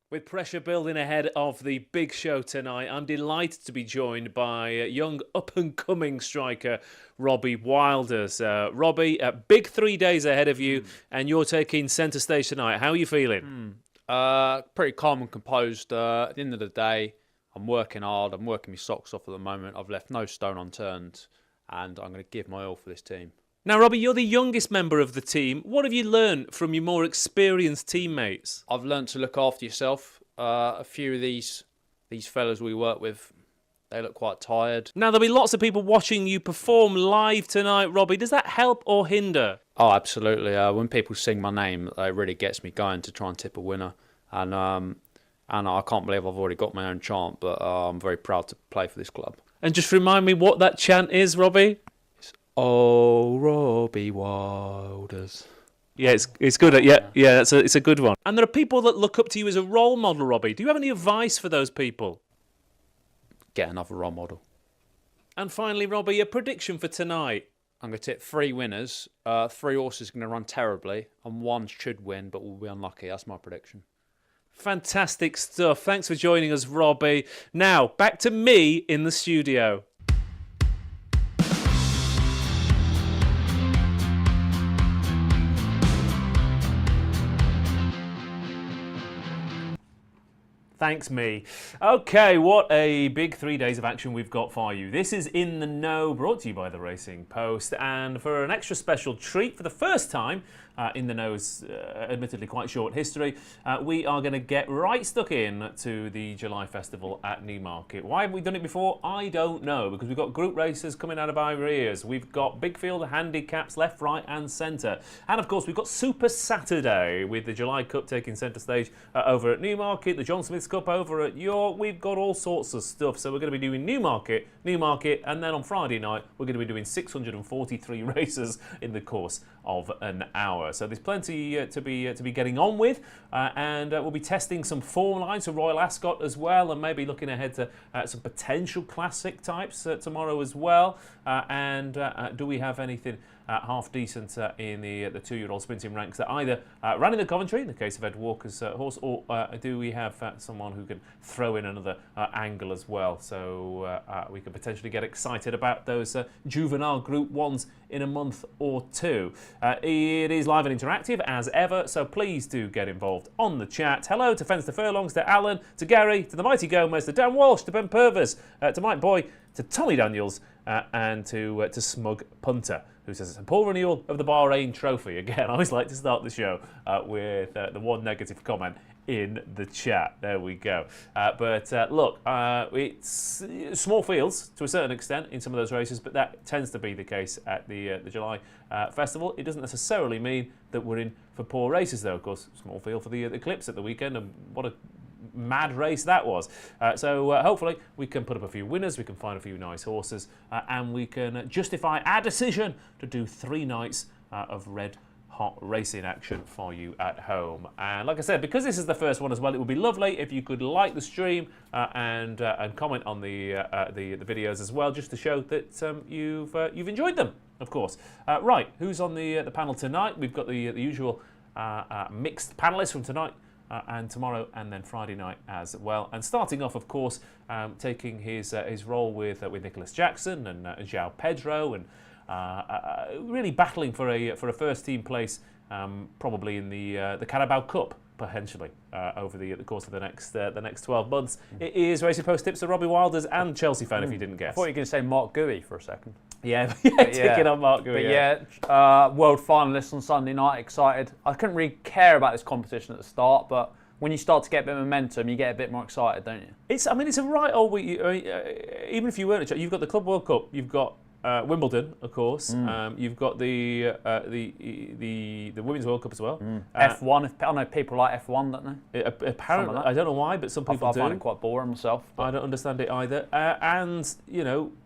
With pressure building ahead of the big show tonight, I'm delighted to be joined by young up-and-coming striker Robbie Wilders. Robbie, big 3 days ahead of you, and you're taking centre stage tonight. How are you feeling? Pretty calm and composed. At the end of the day, I'm working hard. I'm working my socks off at the moment. I've left no stone unturned, and I'm going to give my all for this team. Now, Robbie, you're the youngest member of the team. What have you learned from your more experienced teammates? I've learned to look after yourself. A few of these fellas we work with, they look quite tired. Now, there'll be lots of people watching you perform live tonight, Robbie. Does that help or hinder? Oh, absolutely. When people sing my name, it really gets me going to try and tip a winner. And I can't believe I've already got my own chant, but I'm very proud to play for this club. And just remind me what that chant is, Robbie. Oh, Robbie Wilders. Yeah, it's good. Yeah, it's a good one. And there are people that look up to you as a role model, Robbie. Do you have any advice for those people? Get another role model. And finally, Robbie, a prediction for tonight. I'm going to tip 3 winners. 3 horses are going to run terribly, and 1 should win, but will be unlucky. That's my prediction. Fantastic stuff. Thanks for joining us, Robbie. Now, back to me in the studio. Thanks, me. Okay, what a big 3 days of action we've got for you. This is In the Know, brought to you by the Racing Post. And for an extra special treat, for the first time in the Know's admittedly quite short history, we are going to get right stuck in to the July Festival at Newmarket. Why have we done it before? I don't know, because we've got group races coming out of our ears. We've got big field handicaps left, right and centre. And of course, we've got Super Saturday with the July Cup taking centre stage over at Newmarket, the John Smith's Cup over at York. We've got all sorts of stuff. So we're going to be doing Newmarket, and then on Friday night, we're going to be doing 643 races in the course of an hour. So there's plenty to be getting on with, and we'll be testing some form lines for Royal Ascot as well, and maybe looking ahead to some potential classic types tomorrow as well. And do we have anything half decent in the 2-year-old sprinting ranks that either ran in the Coventry, in the case of Ed Walker's horse, or do we have someone who can throw in another angle as well? So we could potentially get excited about those juvenile Group 1s in a month or two. It is live and interactive as ever, so please do get involved on the chat. Hello to Fence to Furlongs, to Alan, to Gary, to the Mighty Gomez, to Dan Walsh, to Ben Purvis, to Mike Boy, to Tommy Daniels, and to Smug Punter, who says it's a poor renewal of the Bahrain Trophy. Again, I always like to start the show with the one negative comment in the chat. There we go. But look, it's small fields to a certain extent in some of those races, but that tends to be the case at the July Festival. It doesn't necessarily mean that we're in for poor races, though. Of course, small field for the Eclipse at the weekend, and what a mad race that was. So hopefully we can put up a few winners, we can find a few nice horses, and we can justify our decision to do 3 nights of red hot racing action for you at home. And like I said, because this is the first one as well, it would be lovely if you could like the stream and comment on the videos as well, just to show that you've enjoyed them, of course. Right, who's on the panel tonight? We've got the usual mixed panelists from tonight and tomorrow, and then Friday night as well. And starting off, of course, taking his role with Nicholas Jackson and João Pedro, and really battling for a first team place, probably in the Carabao Cup potentially over the course of the next 12 months. It is Racing Post tipster Robbie Wilders and Chelsea fan, if you didn't guess. I thought you were going to say Mark Gooey for a second. Yeah, ticking on Mark Gooey. World finalists on Sunday night, excited. I couldn't really care about this competition at the start, but when you start to get a bit of momentum, you get a bit more excited, don't you? It's a right old week. Even if you weren't, you've got the Club World Cup, you've got Wimbledon, of course. You've got the Women's World Cup as well. F1. I know people like F1, don't they? Apparently, I don't know why, but some people do. I find it quite boring myself. I don't understand it either. And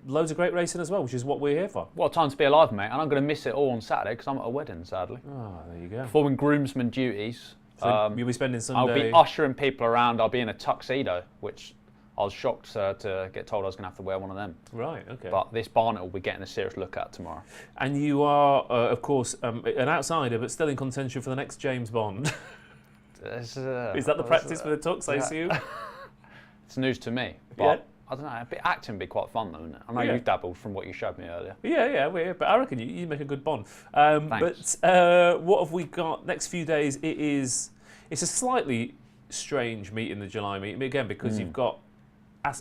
loads of great racing as well, which is what we're here for. What a time to be alive, mate! And I'm going to miss it all on Saturday because I'm at a wedding, sadly. Oh, there you go. Performing groomsman duties. So you'll be spending Sunday. I'll be ushering people around. I'll be in a tuxedo, which I was shocked to get told I was going to have to wear one of them. Right, okay. But this Barnet will be getting a serious look at tomorrow. And you are, of course, an outsider, but still in contention for the next James Bond. Is that the practice for the Tux, I assume? It's news to me. But Yeah. I don't know. Acting would be quite fun, though, wouldn't it? I know you've dabbled from what you showed me earlier. Yeah, but I reckon you make a good bond. Thanks. But what have we got next few days? It's a slightly strange meeting, the July meeting, again, because you've got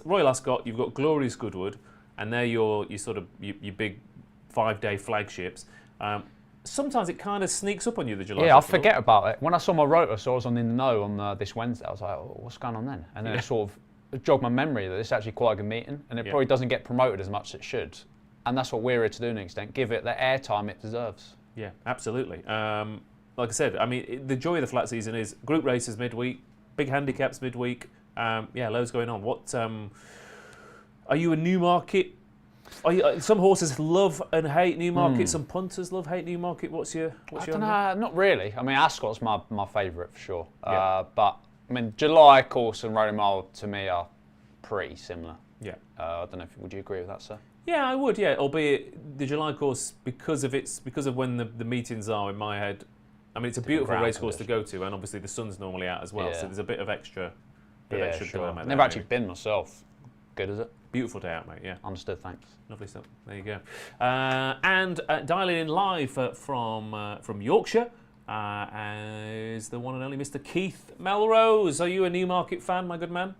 Royal Ascot, you've got Glorious Goodwood, and they're your big 5-day flagships. Sometimes it kind of sneaks up on you, the July. Yeah, I Festival. forget about it. When I saw my rota, so I was on In the Know on this Wednesday, I was like, oh, what's going on then? And then it sort of jogged my memory that it's actually quite a good meeting, and it probably doesn't get promoted as much as it should. And that's what we're here to do to an extent, give it the airtime it deserves. Yeah, absolutely. Like I said, I mean, the joy of the flat season is group races midweek, big handicaps midweek. Loads going on. What are you a Newmarket? Some horses love and hate Newmarket. Some punters love, hate Newmarket. What's your? I don't know, not really. I mean, Ascot's my favourite for sure. But I mean, July course and Road Mile to me are pretty similar. Yeah. I don't know. Would you agree with that, sir? Yeah, I would. Yeah, albeit the July course because of when the meetings are in my head. I mean, it's a beautiful race course to go to, and obviously the sun's normally out as well, so there's a bit of extra. Glamour Never actually been myself. Good, is it? Beautiful day out, mate. Yeah. Understood. Thanks. Lovely stuff. There you go. And dialing in live from Yorkshire is the one and only Mr. Keith Melrose. Are you a Newmarket fan, my good man?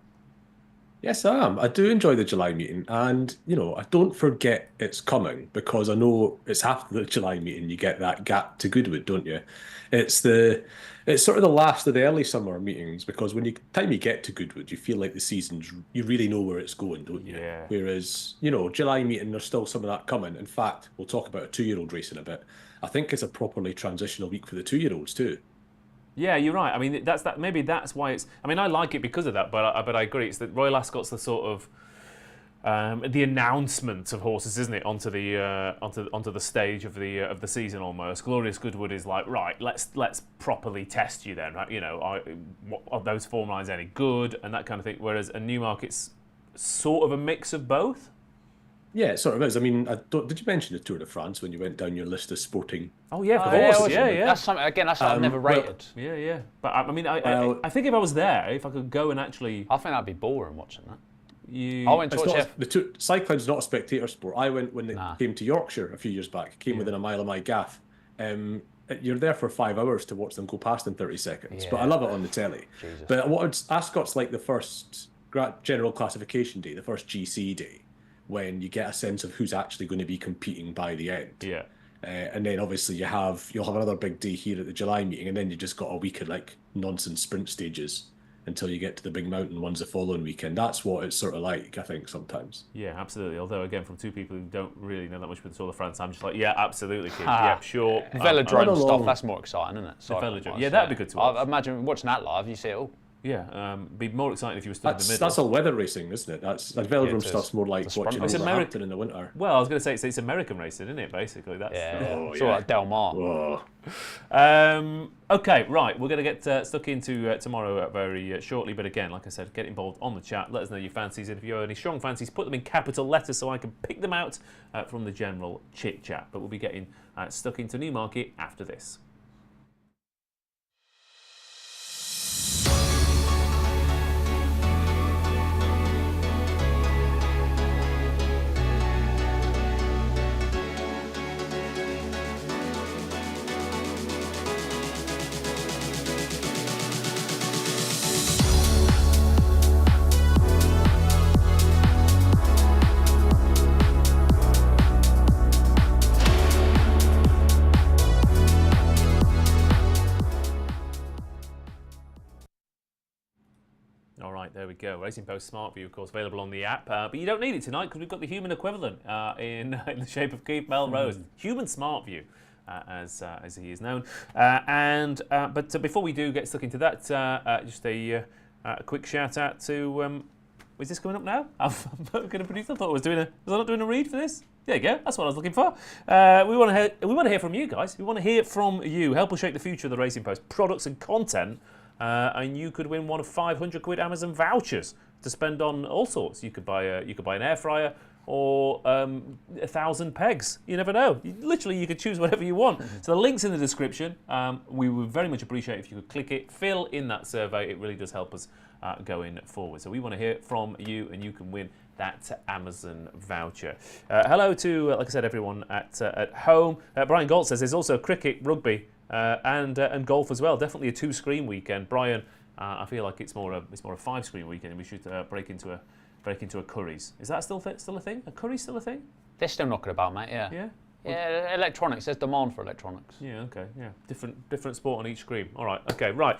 Yes, I am. I do enjoy the July meeting, and I don't forget it's coming because I know it's after the July meeting you get that gap to Goodwood, don't you? It's sort of the last of the early summer meetings because time you get to Goodwood, you feel like you really know where it's going, don't you? Yeah. Whereas July meeting, there's still some of that coming. In fact, we'll talk about a 2-year-old race in a bit. I think it's a properly transitional week for the 2-year-olds too. Yeah, you're right. I mean, maybe that's why it's. I mean, I like it because of that, but I agree. It's that Royal Ascot's the sort of the announcement of horses, isn't it, onto the stage of the season almost. Glorious Goodwood is like, right, let's properly test you then, right? Are those form lines any good and that kind of thing. Whereas a Newmarket's sort of a mix of both. Yeah, it sort of is. I mean, did you mention the Tour de France when you went down your list of sporting? Oh yeah, of course. course. Yeah. That's something. Again, that's something I've never rated. Yeah. But I mean, I think if I was there, if I could go and actually, I think that'd be boring watching that. I went to watch cycling's not a spectator sport. I went when it came to Yorkshire a few years back. Came within a mile of my gaff. You're there for 5 hours to watch them go past in 30 seconds. But I love it on the telly. Jesus. But Ascot's like the first general classification day, the first GC day, when you get a sense of who's actually going to be competing by the end. Yeah. And then obviously you'll have another big day here at the July meeting, and then you just got a week of like nonsense sprint stages until you get to the big mountain ones the following weekend. That's what it's sort of like, I think, sometimes. Yeah, absolutely. Although, again, from two people who don't really know that much about the Tour de France, I'm just like, yeah, absolutely, kid. Yeah, sure. Velodrome stuff, that's more exciting, isn't it? The velodrome. Yeah, that'd be good to watch. I imagine watching that live, you see it all. Yeah, be more exciting if you were stood in the middle. That's all weather racing, isn't it? That's velodrome stuff's more like watching Wolverhampton in the winter. Well, I was going to say it's American racing, isn't it? Basically, that's it's all like Del Mar. Whoa. Okay, right. We're going to get stuck into tomorrow very shortly. But again, like I said, get involved on the chat. Let us know your fancies, and if you have any strong fancies, put them in capital letters so I can pick them out from the general chit chat. But we'll be getting stuck into Newmarket after this. There we go. Racing Post Smart View, of course, available on the app. But you don't need it tonight because we've got the human equivalent in the shape of Keith Melrose. Human Smart View, as he is known. But before we do get stuck into that, just a quick shout out to... is this coming up now? I'm going to produce. I thought I was I not doing a read for this? There you go. That's what I was looking for. We want to hear from you guys. We want to hear from you. Help us shape the future of the Racing Post. Products and content. And you could win one of £500 Amazon vouchers to spend on all sorts. You could buy an air fryer, or 1,000 pegs. You never know. Literally, you could choose whatever you want. So the link's in the description. We would very much appreciate if you could click it, fill in that survey. It really does help us going forward. So we want to hear from you, and you can win that Amazon voucher. Hello to, like I said, everyone at home. Brian Galt says there's also cricket, rugby, and golf as well. Definitely a 2-screen weekend. Brian, I feel like it's more a 5-screen weekend, and we should break into a Curry's. Is that still a thing? A Curry's still a thing? They're still knocking about, mate. Yeah. Yeah. Yeah, electronics. There's demand for electronics. Yeah, okay, yeah. Different sport on each screen. All right, okay, right.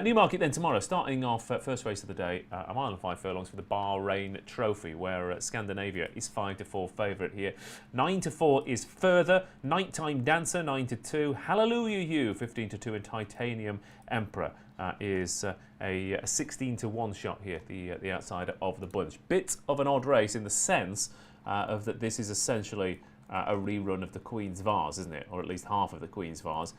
Newmarket then tomorrow, starting off first race of the day, a mile and 5 furlongs for the Bahrain Trophy, where Scandinavia is 5-4 favourite here. 9-4 is Further, Nighttime Dancer 9-2, Hallelujah You 15-2, and Titanium Emperor is a 16-1 shot here, the outsider of the bunch. Bit of an odd race in the sense of that this is essentially a rerun of the Queen's Vase, isn't it? Or at least half of the Queen's Vase.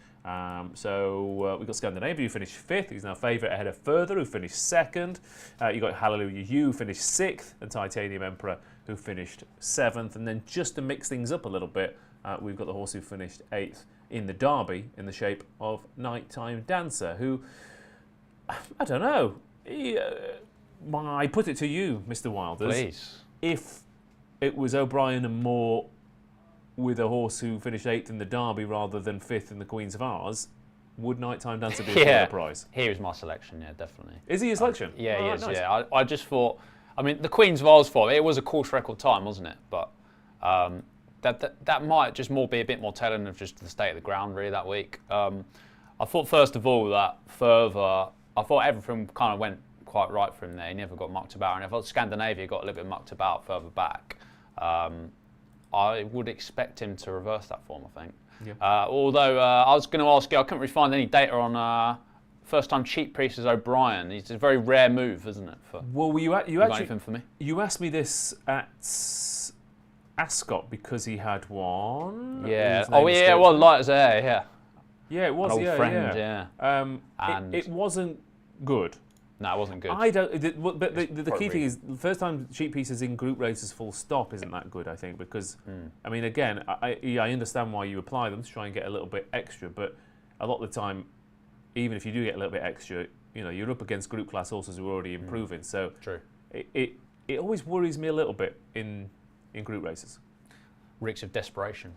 So we've got Scandinavia, who finished 5th. He's now favourite ahead of Further, who finished 2nd. You've got Hallelujah You, who finished 6th, and Titanium Emperor, who finished 7th. And then just to mix things up a little bit, we've got the horse who finished 8th in the Derby in the shape of Nighttime Dancer, who, I don't know. I put it to you, Mr. Wilders. Please. If it was O'Brien and Moore with a horse who finished 8th in the Derby rather than 5th in the Queen's Vase, would Nighttime Dancer be a further prize? He was my selection, yeah, definitely. Is he your selection? Yeah, he is, nice. yeah. I just thought, I mean, the Queen's Vase for it was a course record time, wasn't it? But that might just be a bit more telling of just the state of the ground, really, that week. I thought, first of all, that Further, I thought everything kind of went quite right for him there. He never got mucked about. And I thought Scandinavia got a little bit mucked about further back. I would expect him to reverse that form, I think. Yeah. Although I was going to ask you, I couldn't really find any data on first-time cheap priest as O'Brien. It's a very rare move, isn't it? Well, you got actually anything for me? You asked me this at Ascot because he had one. Yeah. Oh, yeah. Well, light as air. Yeah. Yeah, it was. An old friend. Yeah. And it wasn't good. No, it wasn't good. I don't. But the key thing is, the first time cheap pieces in group races full stop isn't that good, I think, because I mean, again, I understand why you apply them to try and get a little bit extra, but a lot of the time, even if you do get a little bit extra, you know, you're up against group class horses who are already improving. So true. It always worries me a little bit in group races. Reeks of desperation.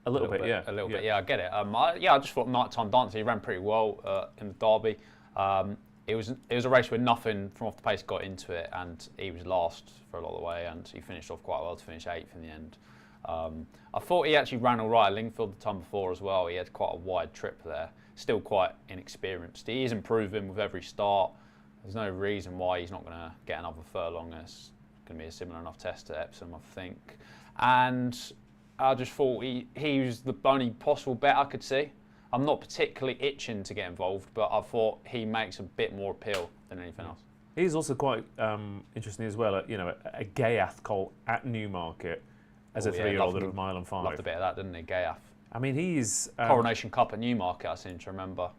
A little bit, yeah. A little bit, yeah. I get it. I just thought Nighttime Dancer, he ran pretty well in the Derby. It was a race where nothing from off the pace got into it, and he was last for a lot of the way, and he finished off quite well to finish 8th in the end. I thought he actually ran all right at Lingfield the time before as well. He had quite a wide trip there. Still quite inexperienced. He is improving with every start. There's no reason why he's not going to get another furlong. It's going to be a similar enough test to Epsom, I think. And I just thought he was the only possible bet I could see. I'm not particularly itching to get involved, but I thought he makes a bit more appeal than anything else. He's also quite interesting as well. A Gayath colt at Newmarket as a 3-year-old at a mile and 5. Loved a bit of that, didn't he, Gayath? I mean, he's Coronation Cup at Newmarket. I seem to remember.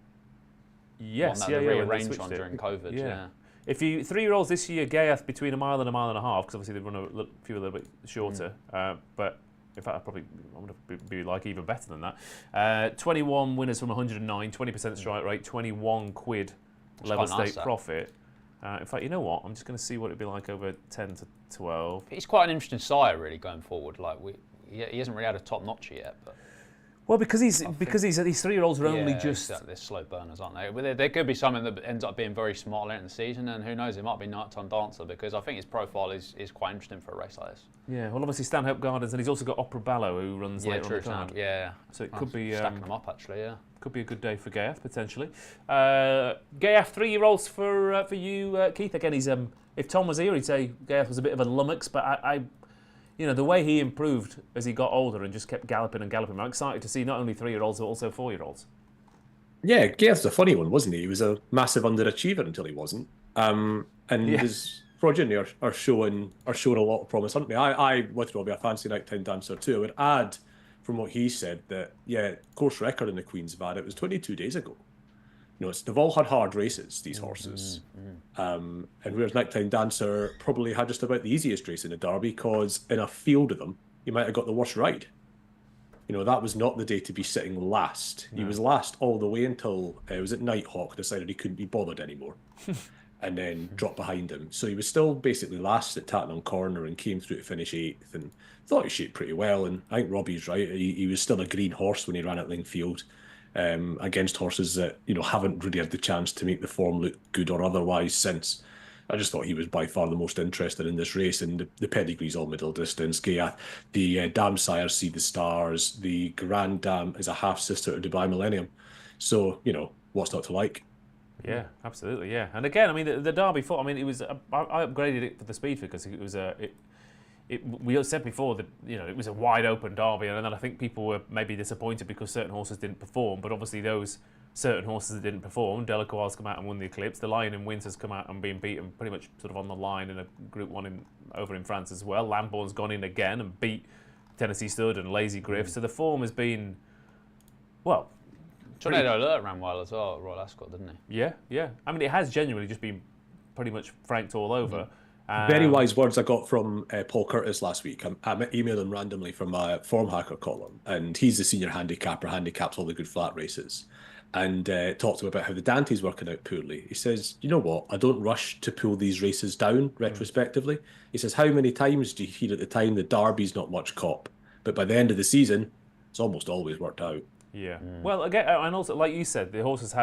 Yes, They rearranged on during COVID. Yeah. If you 3-year-olds this year, Gayath between a mile and a mile and a half, because obviously they run a few a little bit shorter, but. In fact, I would be like even better than that. 21 winners from 109, 20% strike rate, 21 quid level stake profit. In fact, you know what? I'm just going to see what it'd be like over 10 to 12. He's quite an interesting sire, really, going forward. Like he hasn't really had a top notcher yet, but. Well, because these 3-year-olds are only just exactly. They're slow burners, aren't they? But there could be something that ends up being very smart later in the season, and who knows? It might be Nighttime Dancer, because I think his profile is quite interesting for a race like this. Yeah, well, obviously Stanhope Gardens, and he's also got Opera Ballo, who runs later on the card. Yeah. So it could be stacking them up actually. Yeah. Could be a good day for Gayath potentially. Gayath 3-year-olds for you, Keith. Again, he's if Tom was here, he'd say Gayath was a bit of a lummox, but I you know, the way he improved as he got older and just kept galloping and galloping. I'm excited to see not only 3-year-olds but also 4-year-olds. Yeah, Gaeth's a funny one, wasn't he? He was a massive underachiever until he wasn't. His progeny are showing a lot of promise, aren't they? I with Robbie, I fancy Nighttime Dancer too. I would add, from what he said, that course record in the Queen's Vad, it was 22 days ago. they've all had hard races, these horses. And whereas Nighttime Dancer probably had just about the easiest race in the Derby, because in a field of them, he might have got the worst ride. That was not the day to be sitting last. He was last all the way until it was at Nighthawk decided he couldn't be bothered anymore. And then dropped behind him. So he was still basically last at Tattenham Corner and came through to finish 8th and thought he shaped pretty well. And I think Robbie's right. He was still a green horse when he ran at Lingfield, against horses that, haven't really had the chance to make the form look good or otherwise since. I just thought he was by far the most interested in this race, and the pedigree's all middle distance. The Dam Sire See the Stars, the Grand Dam is a half-sister to Dubai Millennium. So, what's not to like? Yeah, absolutely, yeah. And again, I mean, the Derby foot, I mean, it was, I upgraded it for the speed because it was we said before that, it was a wide open Derby, and then I think people were maybe disappointed because certain horses didn't perform, but obviously those certain horses that didn't perform, Delacour's come out and won the Eclipse, the Lion in Winter's come out and been beaten pretty much sort of on the line in a Group 1 over in France as well. Lambourne's gone in again and beat Tennessee Stud and Lazy Griff, so the form has been, well, Tornado Alert ran well as well at Royal Ascot, didn't he? Yeah. I mean, it has genuinely just been pretty much franked all over. Very wise words I got from Paul Curtis last week. I emailed him randomly from my Form Hacker column, and he's the senior handicapper, handicaps all the good flat races, and talked to him about how the Dante's working out poorly. He says, you know what, I don't rush to pull these races down retrospectively. He says, how many times do you hear at the time the Derby's not much cop, but by the end of the season, it's almost always worked out. Yeah. Well, again, and also, like you said, the horses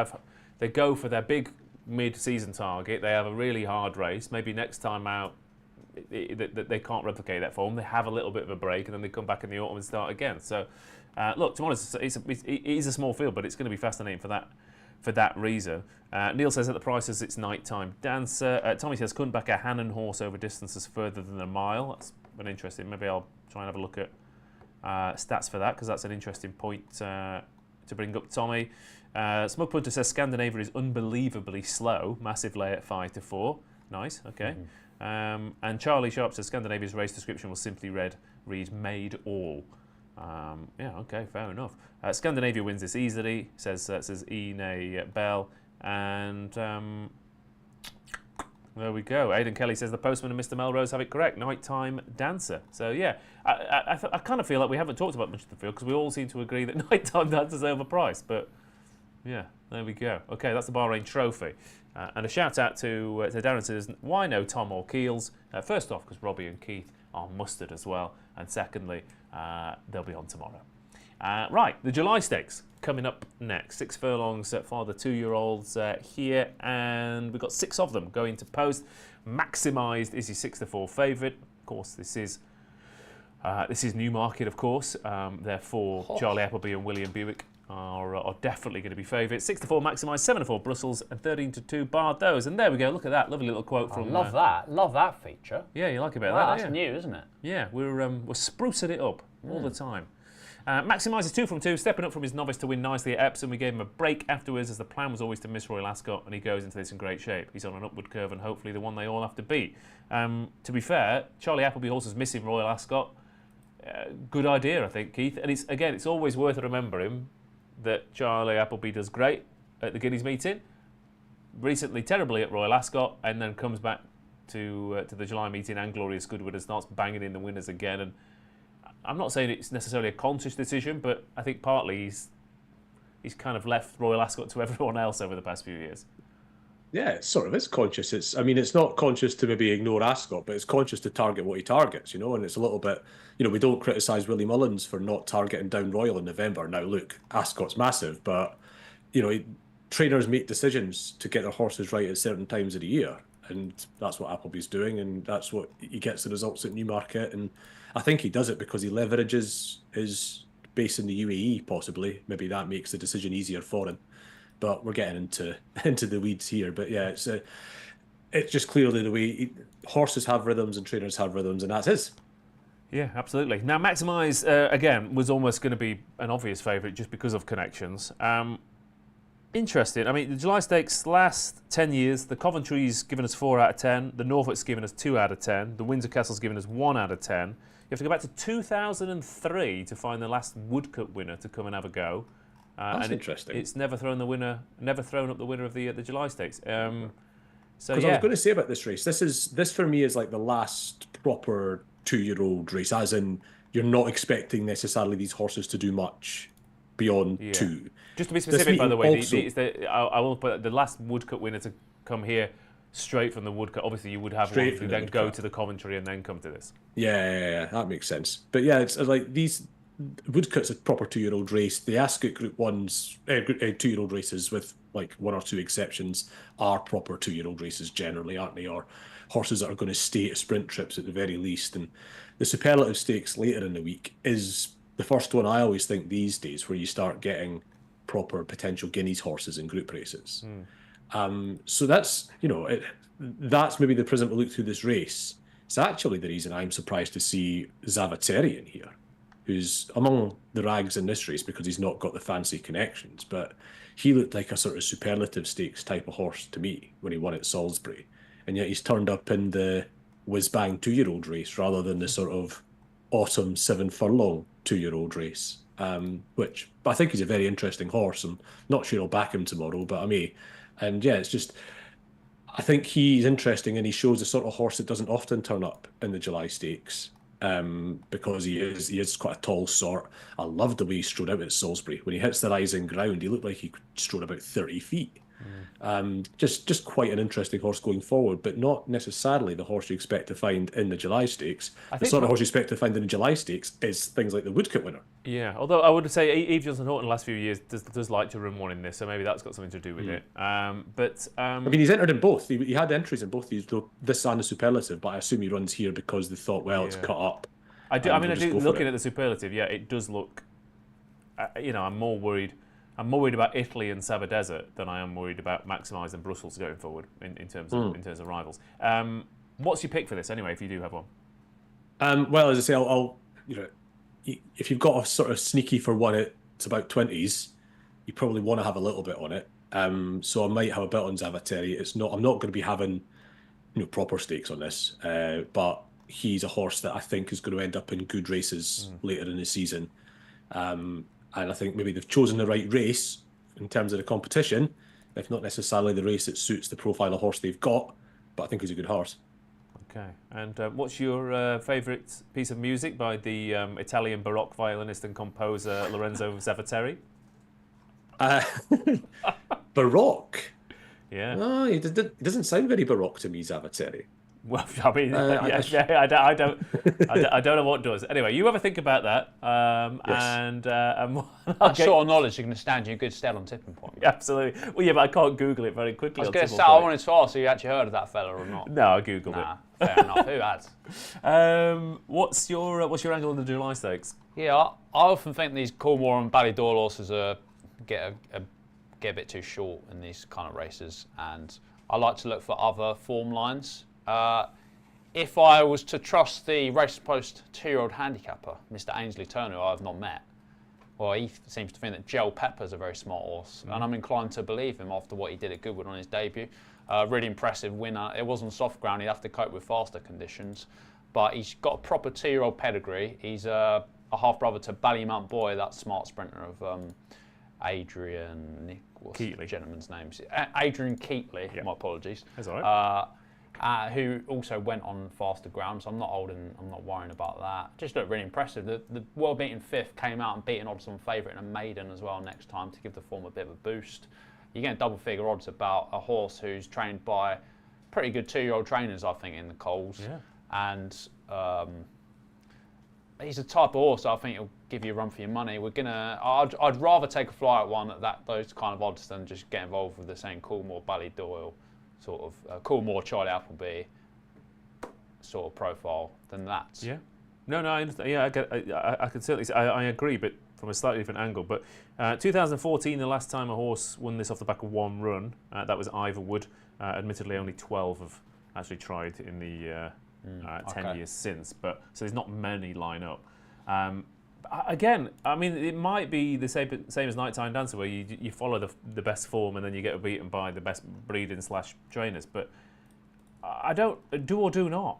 they go for their big mid-season target. They have a really hard race. Maybe next time out, they can't replicate that form. They have a little bit of a break, and then they come back in the autumn and start again. So, look, to be honest, it is a small field, but it's going to be fascinating for that reason. Neil says at the prices, it's Nighttime Dancer. Tommy says, couldn't back a Hannon horse over distances further than a mile. That's been interesting. Maybe I'll try and have a look at stats for that, because that's an interesting point to bring up, Tommy. Smug Punter says Scandinavia is unbelievably slow. Massive lay at 5-4. Nice, okay. And Charlie Sharp says Scandinavia's race description will simply read made all. Yeah, okay, fair enough. Scandinavia wins this easily, says Ine Bell. And there we go. Aidan Kelly says the Postman and Mr. Melrose have it correct. Nighttime Dancer. So yeah, I kind of feel like we haven't talked about much of the field because we all seem to agree that Nighttime Dancer's overpriced. But yeah, there we go. Okay, that's the Bahrain Trophy. And a shout out to Darren says, why no Tom or Keels? First off, because Robbie and Keith are mustard as well. And secondly, they'll be on tomorrow. Right, the July Stakes coming up next. 6 furlongs for the 2-year-olds here, and we've got 6 of them going to post. Maximised is your 6-4 favourite. Of course, this is Newmarket, of course. Therefore, Charlie Appleby and William Buick are definitely going to be favourites. 6-4 Maximised, 7-4 Brussels, and 13-2 Bardos. And there we go. Look at that lovely little quote from. Love that. Love that feature. Yeah, you like a bit Wow, of that. that's new, isn't it? Yeah, we're sprucing it up all the time. Maximise is 2 from 2, stepping up from his novice to win nicely at Epsom. We gave him a break afterwards, as the plan was always to miss Royal Ascot, and he goes into this in great shape. He's on an upward curve, and hopefully the one they all have to beat. To be fair, Charlie Appleby horses missing Royal Ascot. Good idea, I think, Keith. And it's always worth remembering that Charlie Appleby does great at the Guineas meeting, recently terribly at Royal Ascot, and then comes back to the July meeting and Glorious Goodwood and starts banging in the winners again. And I'm not saying it's necessarily a conscious decision, but I think partly he's kind of left Royal Ascot to everyone else over the past few years. Yeah, it sort of is conscious. It's not conscious to maybe ignore Ascot, but it's conscious to target what he targets, and it's a little bit, we don't criticise Willie Mullins for not targeting down Royal in November. Now, look, Ascot's massive, but, trainers make decisions to get their horses right at certain times of the year, and that's what Appleby's doing, and that's what he gets the results at Newmarket, and I think he does it because he leverages his base in the UAE, possibly. Maybe that makes the decision easier for him. But we're getting into the weeds here. But yeah, it's just clearly the way horses have rhythms and trainers have rhythms, and that's his. Yeah, absolutely. Now, Maximise, again, was almost going to be an obvious favourite just because of connections. Interesting. I mean, the July Stakes last 10 years, the Coventry's given us 4 out of 10, the Norfolk's given us 2 out of 10, the Windsor Castle's given us 1 out of 10. You have to go back to 2003 to find the last Woodcut winner to come and have a go. That's interesting. It's never thrown up the winner of the July Stakes. So Because I was going to say about this race, this for me is like the last proper 2-year-old race, as in you're not expecting necessarily these horses to do much beyond 2. Just to be specific, by the way, also, I will put the last Woodcut winner to come here straight from the Woodcut. Obviously, you would have one to then go to the commentary and then come to this. Yeah, that makes sense. But yeah, it's like these Woodcut's a proper 2-year-old race. The Ascot Group 1's 2-year-old races, with like 1 or 2 exceptions, are proper 2-year-old races generally, aren't they? Or horses that are going to stay at sprint trips at the very least. And the Superlative Stakes later in the week is the first one I always think these days where you start getting proper potential Guineas horses in group races. So that's, that's maybe the prism to look through this race. It's actually the reason I'm surprised to see Zavateri in here, who's among the rags in this race because he's not got the fancy connections, but he looked like a sort of Superlative Stakes type of horse to me when he won at Salisbury. And yet he's turned up in the whiz-bang 2-year-old race rather than the sort of autumn 7 furlong 2-year-old race, which I think he's a very interesting horse. I'm not sure I'll back him tomorrow, but I may. And yeah, it's just, I think he's interesting and he shows the sort of horse that doesn't often turn up in the July Stakes, because he is quite a tall sort. I loved the way he strode out at Salisbury. When he hits the rising ground, he looked like he could strode about 30 feet. Just quite an interesting horse going forward, but not necessarily the horse you expect to find in the July Stakes. The sort of horse you expect to find in the July Stakes is things like the Woodcut winner. Yeah, although I would say Eve Johnson Horton the last few years does like to run one in this, so maybe that's got something to do with it. I mean, he's entered in both. He had entries in both these, though this and the Superlative, but I assume he runs here because they thought, well, it's cut up. I do looking at the Superlative, yeah, it does look, I'm more worried about Italy and Saba Desert than I am worried about Maximise and Brussels going forward in terms of rivals. What's your pick for this anyway, if you do have one? Well, as I say, I'll if you've got a sort of sneaky for one at it's about 20s, you probably want to have a little bit on it. So I might have a bit on Zavateri. I'm not going to be having proper stakes on this, but he's a horse that I think is going to end up in good races later in the season. And I think maybe they've chosen the right race in terms of the competition, if not necessarily the race that suits the profile of horse they've got. But I think he's a good horse. Okay. And what's your favourite piece of music by the Italian Baroque violinist and composer Lorenzo Zavateri? Baroque? Yeah. No, he doesn't sound very Baroque to me, Zavateri. Well, I mean, I don't know what does. Anyway, you have a think about that. Yes. And that sort of knowledge is going to stand you in good stead on Tipping Point. Absolutely. Well, yeah, but I can't Google it very quickly. I was going to say, I wanted to ask if you actually heard of that fella or not. No, I Googled it. Fair enough. Who has? What's your angle on the July Stakes? Yeah, I often think these Coolmore and Ballydor horses get a bit too short in these kind of races, and I like to look for other form lines. If I was to trust the Race Post 2-year-old handicapper, Mr. Ainsley Turner, who I have not met, well, he seems to think that Gel Pepper's a very smart horse, and I'm inclined to believe him after what he did at Goodwood on his debut. Really impressive winner. It was on soft ground, he'd have to cope with faster conditions, but he's got a proper 2-year-old pedigree. He's a half-brother to Ballymount Boy, that smart sprinter of Adrian... What's Keatley. The gentleman's name? Adrian Keatley, my apologies. That's all right. Who also went on faster ground, so I'm not worrying about that. Just looked really impressive. The world-beaten fifth came out and beat an odds-on favourite in a maiden as well next time to give the form a bit of a boost. You're getting double-figure odds about a horse who's trained by pretty good 2-year-old trainers, I think, in the Coles. Yeah. And he's a type of horse I think he'll give you a run for your money. I'd rather take a fly at one at those kind of odds than just get involved with the same Coolmore, Ballydoyle, sort of Coolmore, Charlie Appleby sort of profile than that. Yeah. No, I understand. Yeah, I can certainly say, I agree, but from a slightly different angle. But 2014, the last time a horse won this off the back of one run, that was Ivorwood. Admittedly, only 12 have actually tried in the 10 years since. But so there's not many line up. Again, I mean, it might be the same as Nighttime Dancer, where you follow the best form and then you get beaten by the best breeding / trainers. But I don't do or do not.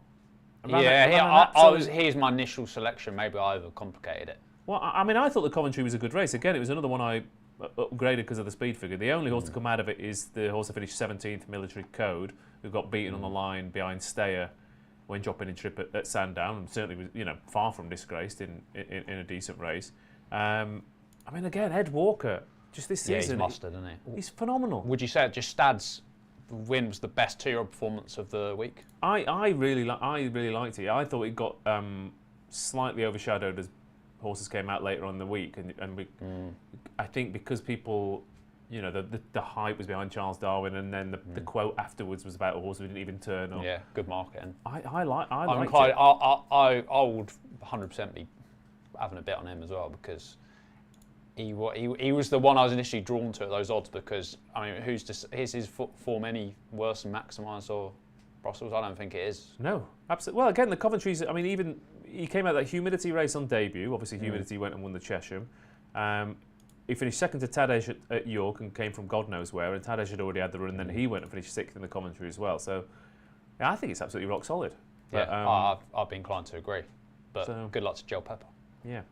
Here's my initial selection. Maybe I overcomplicated it. Well, I mean, I thought the Coventry was a good race. Again, it was another one I upgraded because of the speed figure. The only horse to come out of it is the horse that finished 17th, Military Code, who got beaten on the line behind Stayer when dropping in trip at Sandown, and certainly was, far from disgraced in a decent race. I mean, again, Ed Walker, just this season, he's mustard, isn't he? He's phenomenal. Would you say it just Stad's win was the best 2-year-old performance of the week? I really liked it. I thought it got slightly overshadowed as horses came out later on in the week, and I think because people, the hype was behind Charles Darwin, and then the quote afterwards was about a horse who didn't even turn up. Yeah, good marketing. I liked it. I would 100% be having a bet on him as well, because he was the one I was initially drawn to at those odds, because I mean, is his form any worse than Maximise or Brussels? I don't think it is. No, absolutely. Well, again, the Coventry's. I mean, even he came out that Humidity race on debut. Obviously, Humidity went and won the Chesham. He finished second to Tadej at York and came from God knows where. And Tadej had already had the run, and then he went and finished sixth in the Coventry as well. So, yeah, I think it's absolutely rock solid. But, I'd be inclined to agree. But good luck to Joe Pepper. Yeah.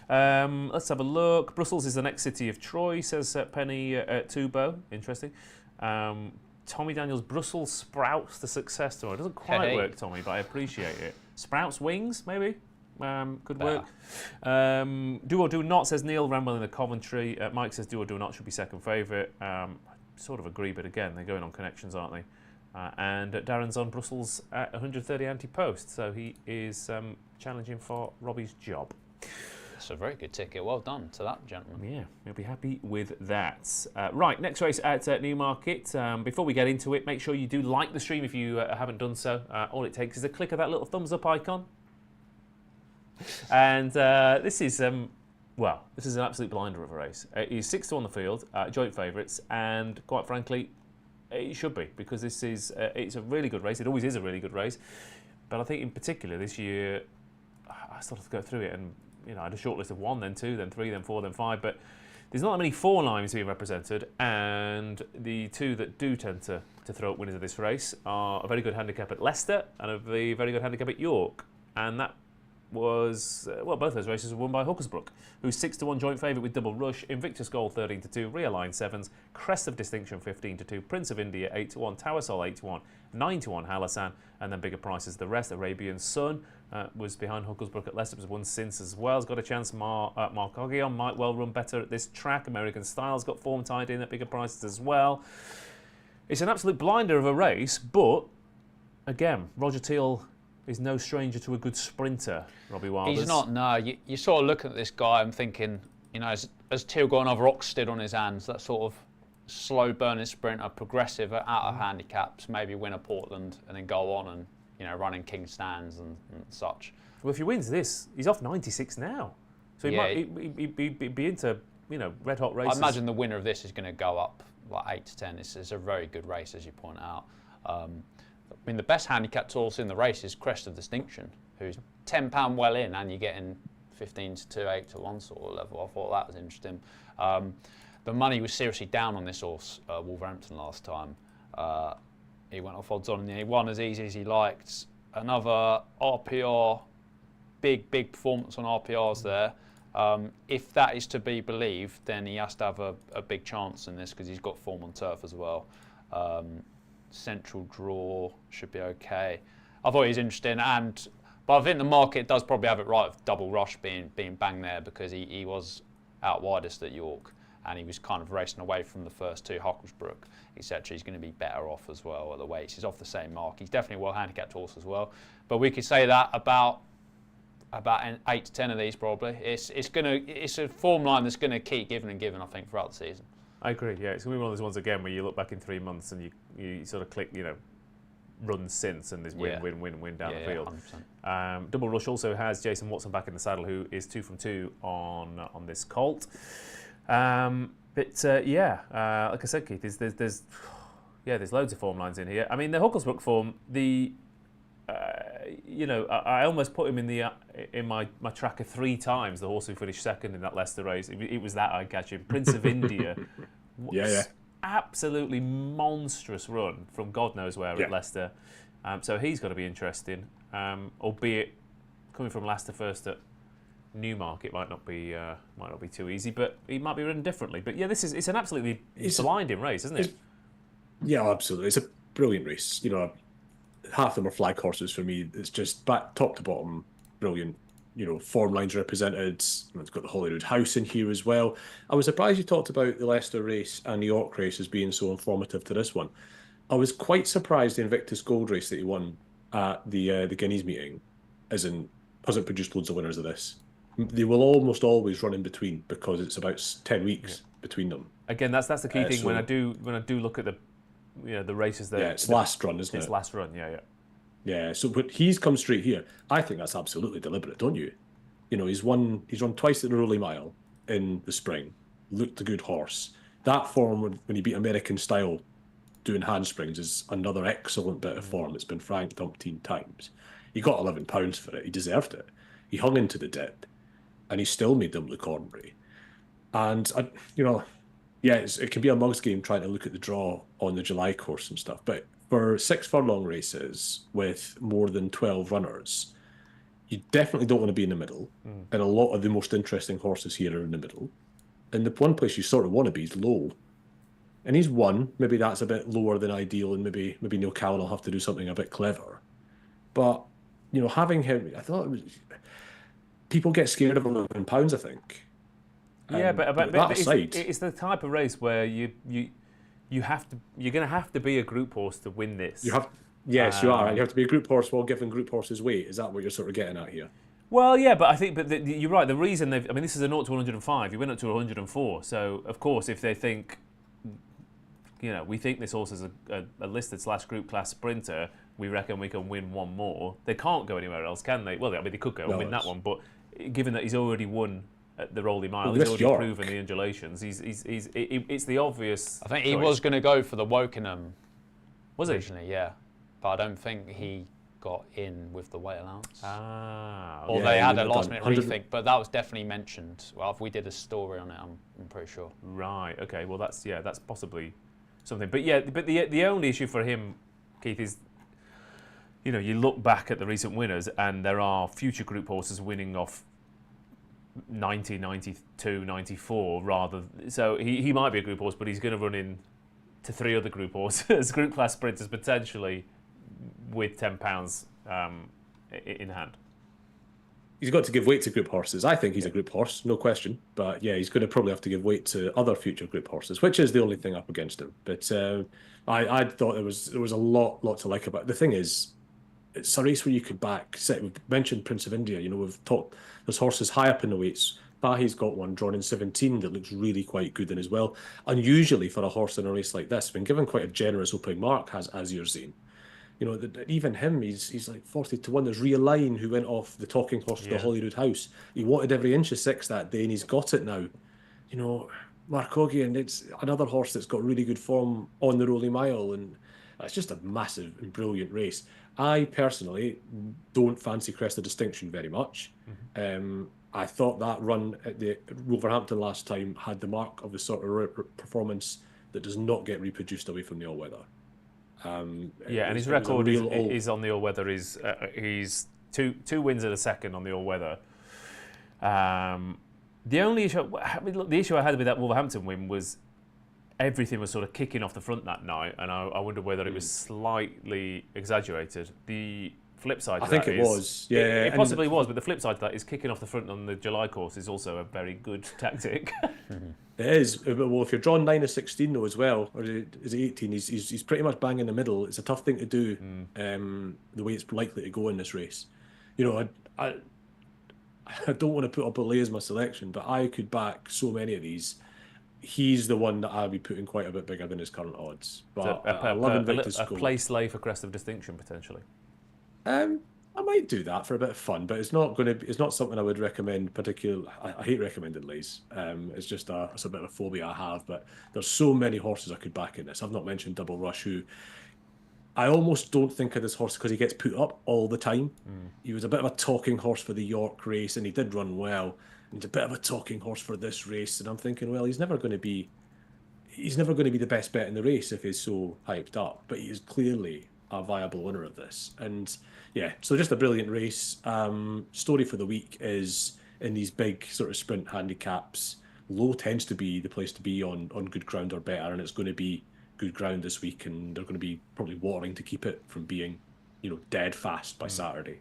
Let's have a look. Brussels is the next city of Troy, says Penny Tubo. Interesting. Tommy Daniels, Brussels sprouts the success story. It doesn't quite work, Tommy, but I appreciate it. Sprouts wings, maybe? Could work. Do or do not, says Neil. Ran well in the Coventry. Mike says do or do not should be second favourite. Sort of agree, but again, they're going on connections, aren't they? And Darren's on Brussels at 130 anti-post, so he is challenging for Robbie's job. That's a very good ticket. Well done to that gentleman. Yeah, he'll be happy with that. Right, next race at Newmarket. Before we get into it, make sure you do like the stream if you haven't done so. All it takes is a click of that little thumbs up icon. And this is an absolute blinder of a race. He's 6 to 1 on the field, joint favourites, and quite frankly, it should be, because this is it's a really good race. It always is a really good race, but I think in particular this year, I sort of go through it, and I had a short list of 1, then 2, then 3, then 4, then 5, but there's not that many 4 lines being represented, and the 2 that do tend to throw up winners of this race are a very good handicap at Leicester and a very good handicap at York, and that was both those races were won by Hookersbrook, who's 6 to 1 joint favourite with Double Rush, Invictus Gold 13 to 2, Realign 7s, Crest of Distinction 15 to 2, Prince of India 8 to 1, Tower Sol 8 to 1, 9 to 1 Halasan, and then bigger prices the rest. Arabian Sun was behind Hookersbrook at Leicester, was won since as well. Has got a chance. Mark Ogion might well run better at this track. American Style's got form tied in at bigger prices as well. It's an absolute blinder of a race, but again, Roger Teal is no stranger to a good sprinter, Robbie Wilders. He's not, no. You're sort of looking at this guy and thinking, has Teal got another Oxted on his hands, that sort of slow burning sprinter, progressive out of handicaps, maybe win a Portland and then go on and, running King Stands and such. Well, if he wins this, he's off 96 now. So he might be into, red hot races. I imagine the winner of this is going to go up like 8 to 10. It's a very good race, as you point out. The best handicapped horse in the race is Crest of Distinction, who's £10 well in, and you're getting 15 to 2, 8 to 1 sort of level. I thought that was interesting. The money was seriously down on this horse, Wolverhampton, last time. He went off odds on, and he won as easy as he liked. Another RPR, big performance on RPRs there. If that is to be believed, then he has to have a big chance in this, because he's got form on turf as well. Central draw should be okay. I thought he was interesting, but I think the market does probably have it right with Double Rush being banged there, because he was out widest at York, and he was kind of racing away from the first 2, Hookersbrook, etc. He's going to be better off as well at the weights. He's off the same mark. He's definitely a well handicapped horse as well. But we could say that about 8 to 10 of these probably. It's a form line that's going to keep giving and giving, I think, throughout the season. I agree, yeah. It's going to be one of those ones again where you look back in 3 months and you sort of click, runs since, and there's win down the field. 100%. Double Rush also has Jason Watson back in the saddle, who is 2 from 2 on this colt. Like I said, Keith, there's loads of form lines in here. I mean, the Hookersbrook form, I almost put him in my tracker 3 times. The horse who finished second in that Leicester race, it was that eye-catching. Prince of India, absolutely monstrous run from God knows where at Leicester. So he's got to be interesting, albeit coming from Leicester first at Newmarket might not be too easy, but he might be ridden differently. But yeah, it's an absolutely blinding race, isn't it? Yeah, absolutely. It's a brilliant race. You know, half of them are flag horses for me. It's just back top to bottom, brilliant. You know, form lines represented. You know, it's got the Holyrood House in here as well. I was surprised you talked about the Leicester race and the York race as being so informative to this one. I was quite surprised the Invictus Gold race that he won at the Guineas meeting, as in hasn't produced loads of winners of this. They will almost always run in between because it's about 10 weeks between them. Again, that's the key thing when I do look at the races that it's last run, isn't it? It's last run, yeah. Yeah, so but he's come straight here. I think that's absolutely deliberate, don't you? You know, he's run twice at the Rolly Mile in the spring. Looked a good horse. That form when he beat American Style doing handsprings is another excellent bit of form. It's been franked umpteen times. He got £11 for it. He deserved it. He hung into the dip, and he still made them look ordinary. And it can be a mug's game trying to look at the draw on the July course and stuff. But for 6 furlong races with more than 12 runners, you definitely don't want to be in the middle. And a lot of the most interesting horses here are in the middle. And the one place you sort of want to be is low. And he's won. Maybe that's a bit lower than ideal, and maybe Neil Callan will have to do something a bit clever. But you know, having him, I thought people get scared of £11, I think. Yeah, but that aside, it's the type of race where you're going to have to be a group horse to win this. you are. You have to be a group horse while giving group horses weight. Is that what you're sort of getting at here? Well, yeah, but I think, you're right. The reason this is a 0 to 105. You went up to 104. So of course, if they think, you know, we think this horse is a listed / group class sprinter, we reckon we can win one more. They can't go anywhere else, can they? Well, I mean, they could go and win that one, but given that he's already won at the Rolly Mile, he's already proven the undulations. It's the obvious. I think he was going to go for the Wokingham. Was he? Originally, yeah, but I don't think he got in with the weight allowance. Or they had a last minute rethink, but that was definitely mentioned. Well, if we did a story on it, I'm pretty sure. Right. Okay. Well, that's possibly something. But yeah, the only issue for him, Keith, is, you know, you look back at the recent winners and there are future group horses winning off 90, 92, 94 rather. So he might be a group horse, but he's going to run in to 3 other group horses, group class sprinters potentially with £10 in hand. He's got to give weight to group horses. I think he's a group horse, no question. But yeah, he's going to probably have to give weight to other future group horses, which is the only thing up against him. But I thought there was a lot to like about it. The thing is, it's a race where you could back. We've mentioned Prince of India. You know, we've talked. There's horses high up in the weights. Bahi's got one drawn in 17 that looks really quite good in as well. Unusually for a horse in a race like this, been given quite a generous opening mark, as you're seeing. You know, even him, he's like 40 to 1. There's Realign, who went off the talking horse to the Holyrood House. He wanted every inch of 6 that day, and he's got it now. You know, Markogian, it's another horse that's got really good form on the Rolly Mile, and it's just a massive and brilliant race. I personally don't fancy Crest of Distinction very much. I thought that run at the Wolverhampton last time had the mark of the sort of performance that does not get reproduced away from the all-weather. And his record is on the all-weather. He's two wins and a second on the all-weather. The only issue I had with that Wolverhampton win was everything was sort of kicking off the front that night, and I wonder whether it was slightly exaggerated. The flip side to that is... I think it was, yeah. It possibly was, but the flip side to that is kicking off the front on the July course is also a very good tactic. It is. Well, if you're drawn 9 of 16 though as well, or is it 18, he's pretty much bang in the middle. It's a tough thing to do, the way it's likely to go in this race. You know, I don't want to put up a lay as my selection, but I could back so many of these. He's the one that I'll be putting quite a bit bigger than his current odds. But I love Invictus Gold. A place lay for Crest of Distinction potentially. I might do that for a bit of fun, but it's not something I would recommend particularly. I hate recommending lays. It's just it's a bit of a phobia I have. But there's so many horses I could back in this. I've not mentioned Double Rush, who I almost don't think of this horse because he gets put up all the time. He was a bit of a talking horse for the York race, and he did run well. He's a bit of a talking horse for this race, and I'm thinking, well, he's never going to be the best bet in the race if he's so hyped up. But he is clearly a viable winner of this, and yeah, so just a brilliant race. Story for the week is in these big sort of sprint handicaps, low tends to be the place to be on good ground or better, and it's going to be good ground this week, and they're going to be probably watering to keep it from being, dead fast by Saturday.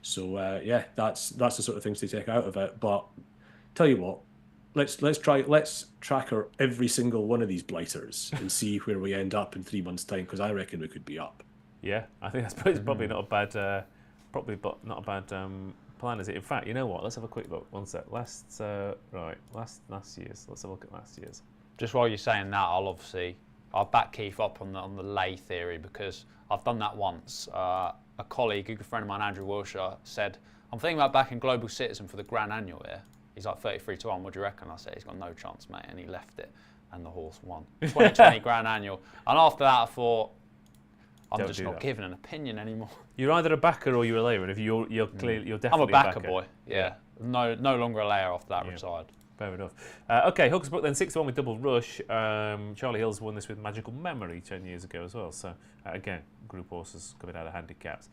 So yeah, that's the sort of things to take out of it. But tell you what, let's track every single one of these blighters and see where we end up in 3 months' time, because I reckon we could be up. Yeah, I think that's probably not a bad plan, is it? In fact, you know what? Let's have a quick look. One sec. Last year's. Let's have a look at last year's. Just while you're saying that, I'll back Keith up on the lay theory, because I've done that once. A colleague, a good friend of mine, Andrew Wilshire, said, I'm thinking about backing Global Citizen for the Grand Annual here. He's like 33-1, what do you reckon? I said, he's got no chance, mate, and he left it, and the horse won. 2020 Grand Annual. And after that, I thought, I'm just not giving an opinion anymore. You're either a backer or you're a layer, and if you're clearly, you're definitely I'm a backer boy, yeah. No longer a layer after that, retired. Fair enough. Okay, Hooks book then 6-1 with Double Rush. Charlie Hills won this with Magical Memory 10 years ago as well. So again, group horses coming out of handicaps.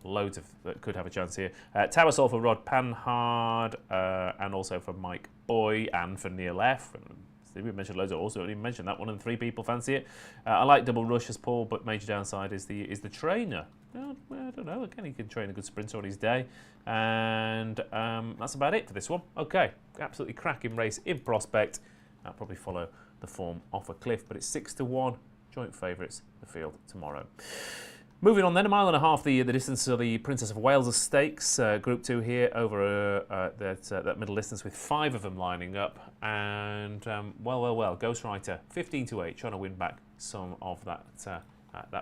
Loads of that could have a chance here. Tower Soul for Rod Panhard, and also for Mike Boy and for Neil F. We mentioned loads of horses. I didn't even mention that one, and 3 people fancy it. I like Double Rush as Paul, but major downside is the trainer. Well, I don't know. Again, he can train a good sprinter on his day. And that's about it for this one. Okay, absolutely cracking race in prospect. I'll probably follow the form off a cliff, but it's 6-1. Joint favourites, the field tomorrow. Moving on then, 1.5 miles the distance of the Princess of Wales Stakes. Group 2 here over that middle distance with 5 of them lining up. And, well, Ghostwriter, 15-8, trying to win back some of that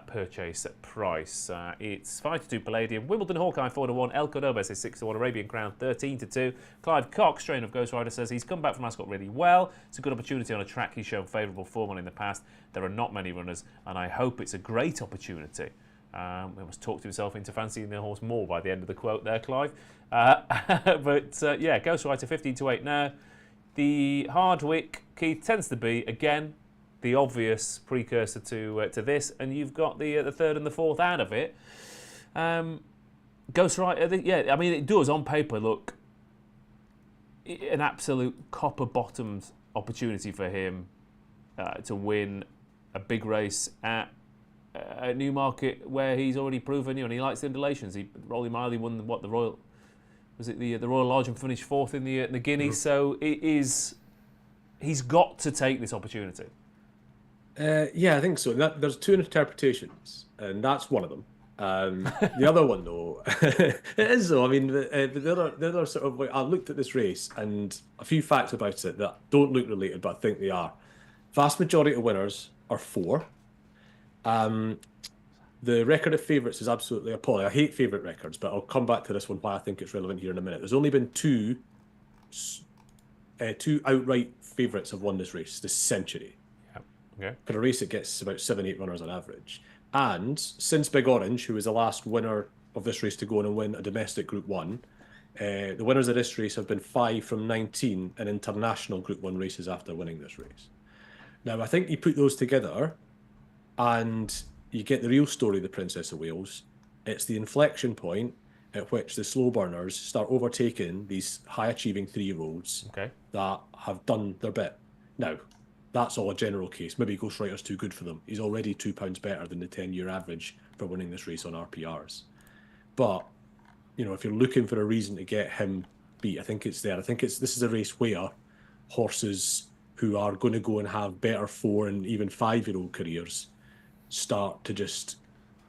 purchase price. It's 5-2 Palladium, Wimbledon Hawkeye 4-1, El Cordoba says 6-1, Arabian Crown 13-2. Clive Cox, strain of Ghost Rider, says he's come back from Ascot really well. It's a good opportunity on a track he's shown favourable form on in the past. There are not many runners, and I hope it's a great opportunity. He must talk to himself into fancying the horse more by the end of the quote there, Clive. Yeah, Ghost Rider 15-8 now. The Hardwick, Keith, tends to be, again, the obvious precursor to this, and you've got the third and the fourth out of it. Ghost Rider, yeah, I mean, it does on paper look an absolute copper-bottomed opportunity for him to win a big race at Newmarket, where he's already proven, and he likes the undulations. Rolly Miley won the Royal, was it the Royal Lodge, and finished 4th in the Guineas. So it is, he's got to take this opportunity. Yeah, I think so. There's 2 interpretations, and that's one of them. The other one, though, it is though. I mean, the other sort of way, I looked at this race, and a few facts about it that don't look related, but I think they are. Vast majority of winners are 4. The record of favourites is absolutely appalling. I hate favourite records, but I'll come back to this one, why I think it's relevant here in a minute. There's only been two outright favourites have won this race this century. Okay. For a race, it gets about 7-8 runners on average. And since Big Orange, who was the last winner of this race to go on and win a domestic Group 1, the winners of this race have been 5 from 19 in international Group 1 races after winning this race. Now, I think you put those together and you get the real story of the Princess of Wales. It's the inflection point at which the slow burners start overtaking these high-achieving 3-year-olds that have done their bit. Now, that's all a general case. Maybe Ghostwriter's too good for them. He's already £2 better than the 10-year average for winning this race on RPRs. But, if you're looking for a reason to get him beat, I think it's there. I think this is a race where horses who are going to go and have better 4 and even 5-year-old careers start to just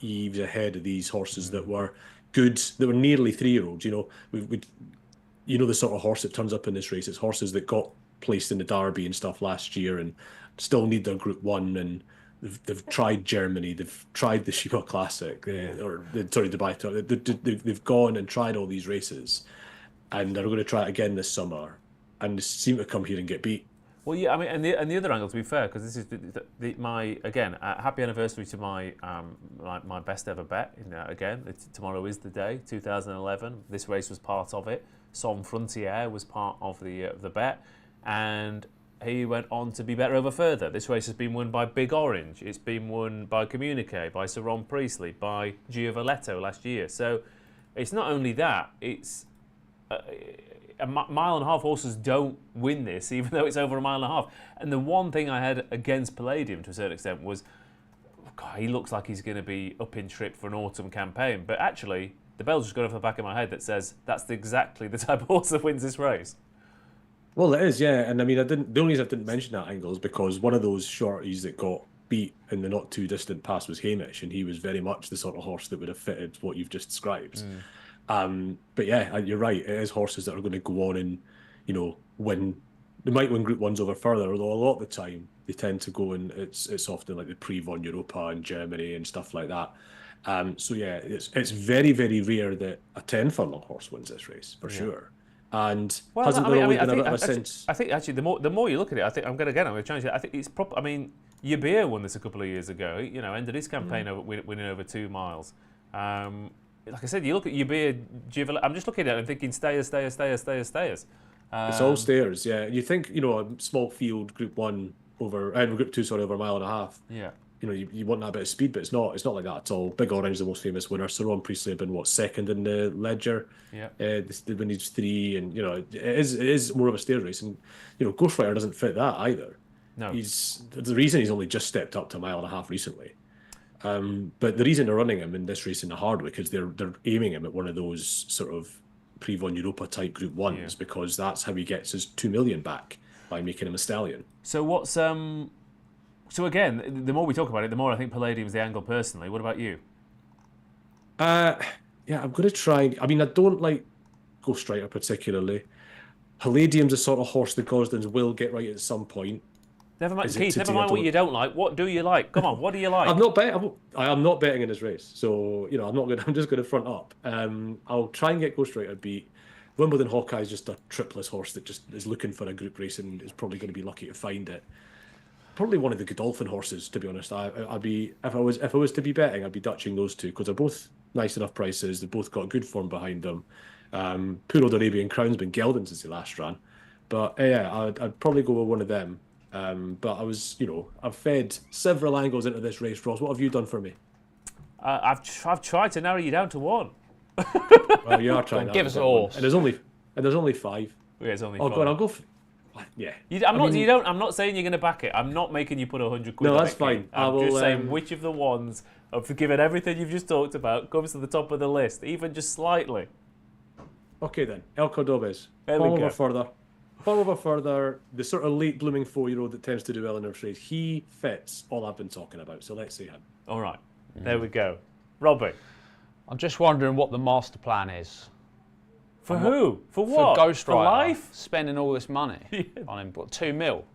ease ahead of these horses that were good, that were nearly 3-year-olds. The sort of horse that turns up in this race. It's horses that got placed in the Derby and stuff last year and still need their Group 1, and they've tried Germany, they've tried the Shiba Classic, Dubai. They've gone and tried all these races, and they're going to try it again this summer, and they seem to come here and get beat. Well, yeah, I mean, and the other angle, to be fair, because this is my happy anniversary to my my best ever bet. Tomorrow is the day, 2011. This race was part of it. Somme Frontier was part of the bet, and he went on to be better over further. This race has been won by Big Orange. It's been won by Communique, by Sir Ron Priestley, by Giovaletto last year. So it's not only that, it's a mile and a half horses don't win this, even though it's over a mile and a half. And the one thing I had against Palladium to a certain extent was, God, he looks like he's going to be up in trip for an autumn campaign. But actually, the bell's just gone off the back of my head that says that's exactly the type of horse that wins this race. Well, it is, yeah. And I mean, the only reason I didn't mention that angle is because one of those shorties that got beat in the not too distant past was Hamish, and he was very much the sort of horse that would have fitted what you've just described. But yeah, you're right. It is horses that are going to go on and, win. They might win Group 1s over further, although a lot of the time they tend to go and it's often like the Prix von Europa in Germany and stuff like that. So yeah, it's very, very rare that a 10 furlong horse wins this race, for sure. And hasn't there always been a bit of a sense? I think actually the more you look at it, I think I'm going to change it. I think it's proper. I mean, Yabir won this a couple of years ago. Ended his campaign winning over 2 miles. Like I said, you look at Yabir, I'm just looking at it and thinking stayers. It's all stairs, yeah. You think, a small field, Group 1 over, Group 2, sorry, over a mile and a half. Yeah. You want that bit of speed, but it's not like that at all. Big Orange, the most famous winner. Sir Ron Priestley had been second in the Ledger. Yeah. When he's 3, and it is more of a stair race, and Ghostwriter doesn't fit that either. No. The reason he's only just stepped up to a mile and a half recently. But the reason they're running him in this race in the Hardwick is they're aiming him at one of those sort of Prix von Europa type Group 1s, because that's how he gets his 2 million back, by making him a stallion. So what's So again, the more we talk about it, the more I think Palladium's the angle personally. What about you? Yeah, I'm going to try. I mean, I don't like Ghostwriter particularly. Palladium's a sort of horse the Gosdens will get right at some point. Never mind, Keith. Never mind what you don't like. What do you like? Come on, what do you like? I'm not betting in this race, so I'm just going to front up. I'll try and get Ghostwriter beat. Wimbledon Hawkeye is just a tripless horse that just is looking for a group race and is probably going to be lucky to find it. Probably one of the Godolphin horses, to be honest. I'd be if I was to be betting, I'd be dutching those two because they're both nice enough prices. They've both got good form behind them. Poor old Arabian Crown's been gelding since he last ran, but yeah, I'd probably go with one of them. But I've fed several angles into this race, Ross. What have you done for me? I've tried to narrow you down to one. Well, you are trying. Give us a horse. And there's only 5. Yeah, it's only. Oh, 5. God, I'll go. Yeah. I'm not saying you're going to back it. I'm not making you put 100 quid. No, on that's it, fine. Keith. I'm just saying which of the ones, given everything you've just talked about, comes to the top of the list, even just slightly. Okay then, El Cordobés. There we go. Fall over further. The sort of late blooming 4-year-old that tends to do well in this race. He fits all I've been talking about. So let's see him. All right. There we go. Robbie. I'm just wondering what the master plan is. For who? For what? For Ghostwriter. For life? Spending all this money on him. What, 2 mil?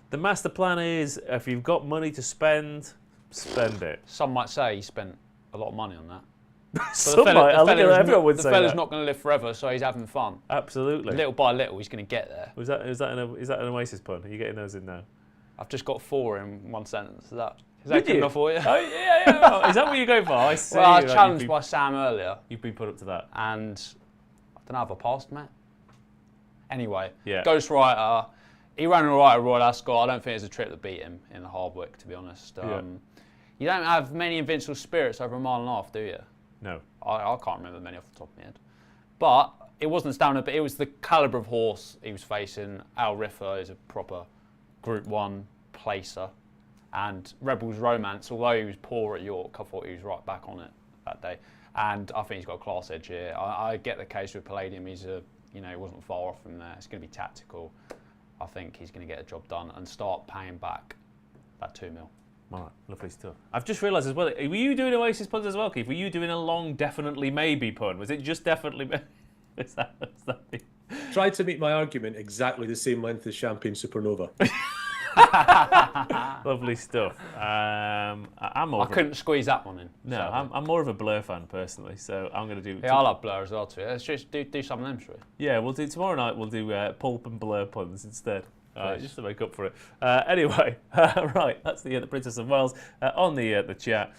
The master plan is, if you've got money to spend it. Some might say he spent a lot of money on that. Everyone would say the fella's that. not going to live forever, so he's having fun. Absolutely. Little by little, he's going to get there. Is that an Oasis pun? Are you getting those in now? I've just got 4 in one sentence. Is that good enough for you? Oh, yeah. Is that what you're going for? I see. Well, I was challenged by Sam earlier. You've been put up to that. And I don't know if I passed, Matt. Anyway, yeah. Ghostwriter, he ran all right at Royal Ascot. I don't think there's a trip that beat him in the Hardwick, to be honest. You don't have many Invincible Spirits over a mile and a half, do you? No. I can't remember many off the top of my head. But it wasn't standard, but it was the calibre of horse he was facing. Al Riffa is a proper Group 1 placer. And Rebel's Romance, although he was poor at York, I thought he was right back on it that day. And I think he's got a class edge here. I get the case with Palladium. He wasn't far off from there. It's going to be tactical. I think he's going to get a job done and start paying back that 2 mil. All right, lovely stuff. I've just realised as well, were you doing Oasis puns as well, Keith? Were you doing a long definitely maybe pun? Was it just definitely maybe? Is that Tried to make my argument exactly the same length as Champagne Supernova. Lovely stuff. I couldn't squeeze that one in. No, I'm more of a Blur fan personally, so I'm going to do. Yeah, I like Blur as well too. Let's just do some of them, shall we? Yeah, we'll do tomorrow night. We'll do Pulp and Blur puns instead. Just to make up for it. Anyway, right, that's the Princess of Wales on the chat.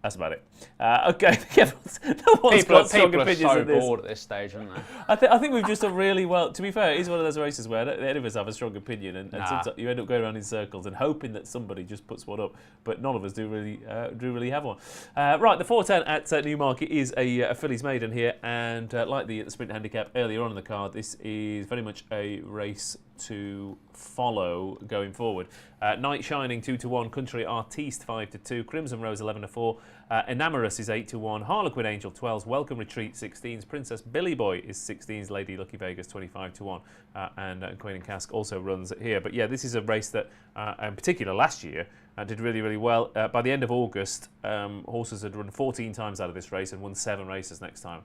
That's about it. Okay, no one's got strong People are opinions so of this. bored at this stage, aren't they? I think we've just done really well. To be fair, it is one of those races where any of us have a strong opinion, and sometimes you end up going around in circles and hoping that somebody just puts one up, but none of us do really have one. Right, the 4:10 at Newmarket is a Fillies Maiden here, and like the Sprint Handicap earlier on in the card, this is very much a race to follow going forward. Night Shining 2-1, Country Artiste 5-2, Crimson Rose 11-4, Enamorous is 8-1, Harlequin Angel 12s, Welcome Retreat 16s, Princess Billy Boy is 16s, Lady Lucky Vegas 25-1, and Queen and Cask also runs here. But yeah, this is a race that, in particular last year, did really well. By the end of August, horses had run 14 times out of this race and won 7 races next time.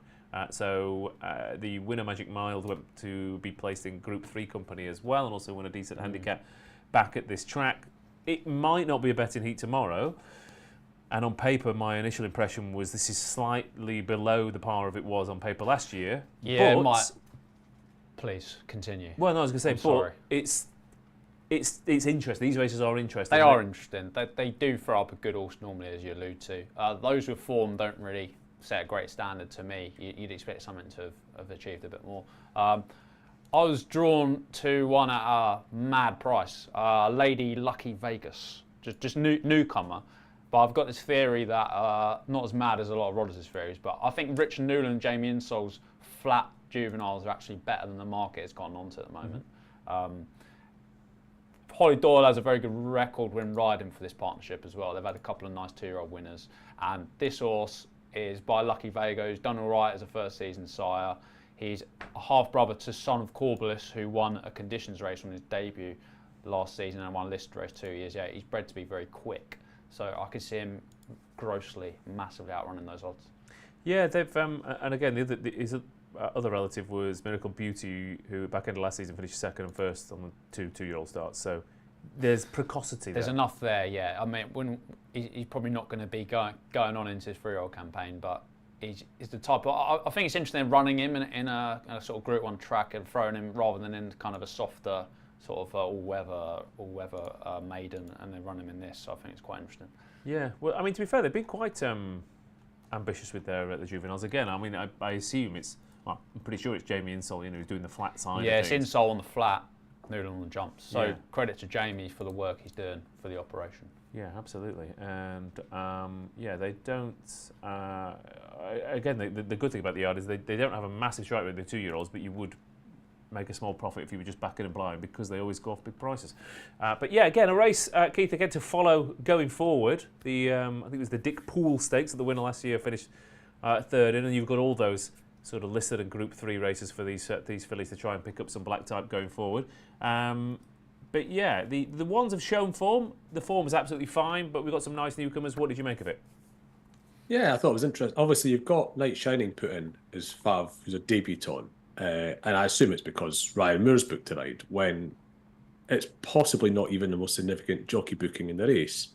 So the winner Magic Mild went to be placed in Group 3 company as well, and also won a decent handicap back at this track. It might not be a betting heat tomorrow, and on paper my initial impression was this is slightly below the par of it was on paper last year. Yeah, but, it might. Please continue. Well, no, I was going to say, I'm sorry. It's interesting. These races are interesting. They are interesting. They do throw up a good horse normally, as you allude to. Those with form don't really set a great standard to me. You'd expect something to have achieved a bit more. I was drawn to one at a mad price, Lady Lucky Vegas, just newcomer. But I've got this theory that, not as mad as a lot of Rodgers' theories, but I think Richard Newland and Jamie Insole's flat juveniles are actually better than the market has gotten onto at the moment. Holly Doyle has a very good record when riding for this partnership as well. They've had a couple of nice 2-year-old winners, and this horse is by Lucky Vega, who's done all right as a first season sire. He's a half brother to Son of Corbelis, who won a conditions race on his debut last season and won a listed race 2 years. Yeah, he's bred to be very quick, so I could see him grossly, massively outrunning those odds. Yeah, they've and again his other relative was Miracle Beauty, who back end of last season finished second and first on the two-year-old starts. So there's precocity there. There's enough there, yeah. I mean, he's probably not going to be going on into his 3-year-old campaign, but he's the type of, I think it's interesting running him in a sort of Group 1 track and throwing him rather than in kind of a softer sort of all-weather maiden, and then run him in this. So I think it's quite interesting. Yeah, well, I mean, to be fair, they've been quite ambitious with the juveniles. Again, I mean, I assume it's, well, I'm pretty sure it's Jamie Insole, who's doing the flat side. Yeah, of things. it's Insole on the flat, Noodle on the jumps. So credit to Jamie for the work he's doing for the operation. Yeah, absolutely. And they don't. Again, the good thing about the yard is they don't have a massive strike rate with the 2-year-olds, but you would make a small profit if you were just backing and blind because they always go off big prices. But yeah, again, a race, Keith, again to follow going forward. I think it was the Dick Poole Stakes that the winner last year finished third in, and you've got all those sort of listed and Group 3 races for these fillies to try and pick up some black type going forward. But yeah, the ones have shown form. The form is absolutely fine, but we've got some nice newcomers. What did you make of it? Yeah, I thought it was interesting. Obviously, you've got Night Shining put in as Fav, who's a debutant, and I assume it's because Ryan Moore's booked to ride when it's possibly not even the most significant jockey booking in the race.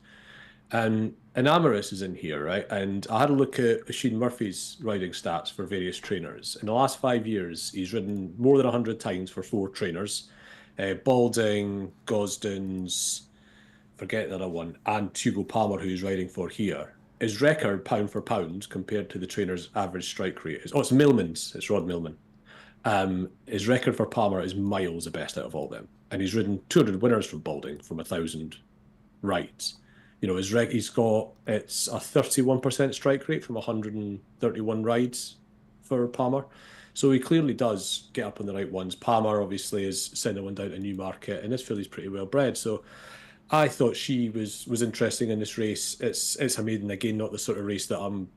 And Enamorous is in here, right? And I had a look at Oisin Murphy's riding stats for various trainers. In the last 5 years, he's ridden more than 100 times for 4 trainers. Balding, Gosden's, forget the other one, and Hugo Palmer, who he's riding for here. His record, pound for pound, compared to the trainer's average strike rate is... Oh, it's Millman's. It's Rod Millman. His record for Palmer is miles the best out of all them. And he's ridden 200 winners from Balding from 1,000 rides. You know, he's got, it's a 31% strike rate from 131 rides for Palmer. So he clearly does get up on the right ones. Palmer obviously is sending one down to Newmarket, and this filly's pretty well bred. So I thought she was interesting in this race. It's a maiden, again, not the sort of race that I'm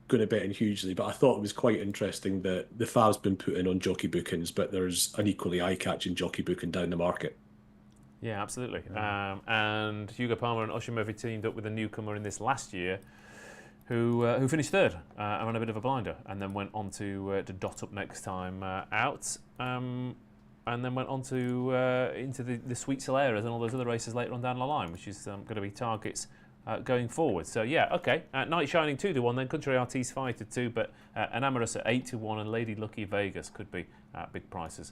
going to bet in hugely, but I thought it was quite interesting that the Fav's been put in on jockey bookings, but there's an equally eye-catching jockey booking down the market. Yeah, absolutely. And Hugo Palmer and Oisin Murphy teamed up with a newcomer in this last year who finished third and ran a bit of a blinder, and then went on to dot up next time out, and then went on to into the Sweet Solaras and all those other races later on down the line, which is going to be targets going forward. So yeah, okay. Night Shining 2-1, then Country Artiste 5-2, but Enamorous at 8-1, and Lady Lucky Vegas could be big prices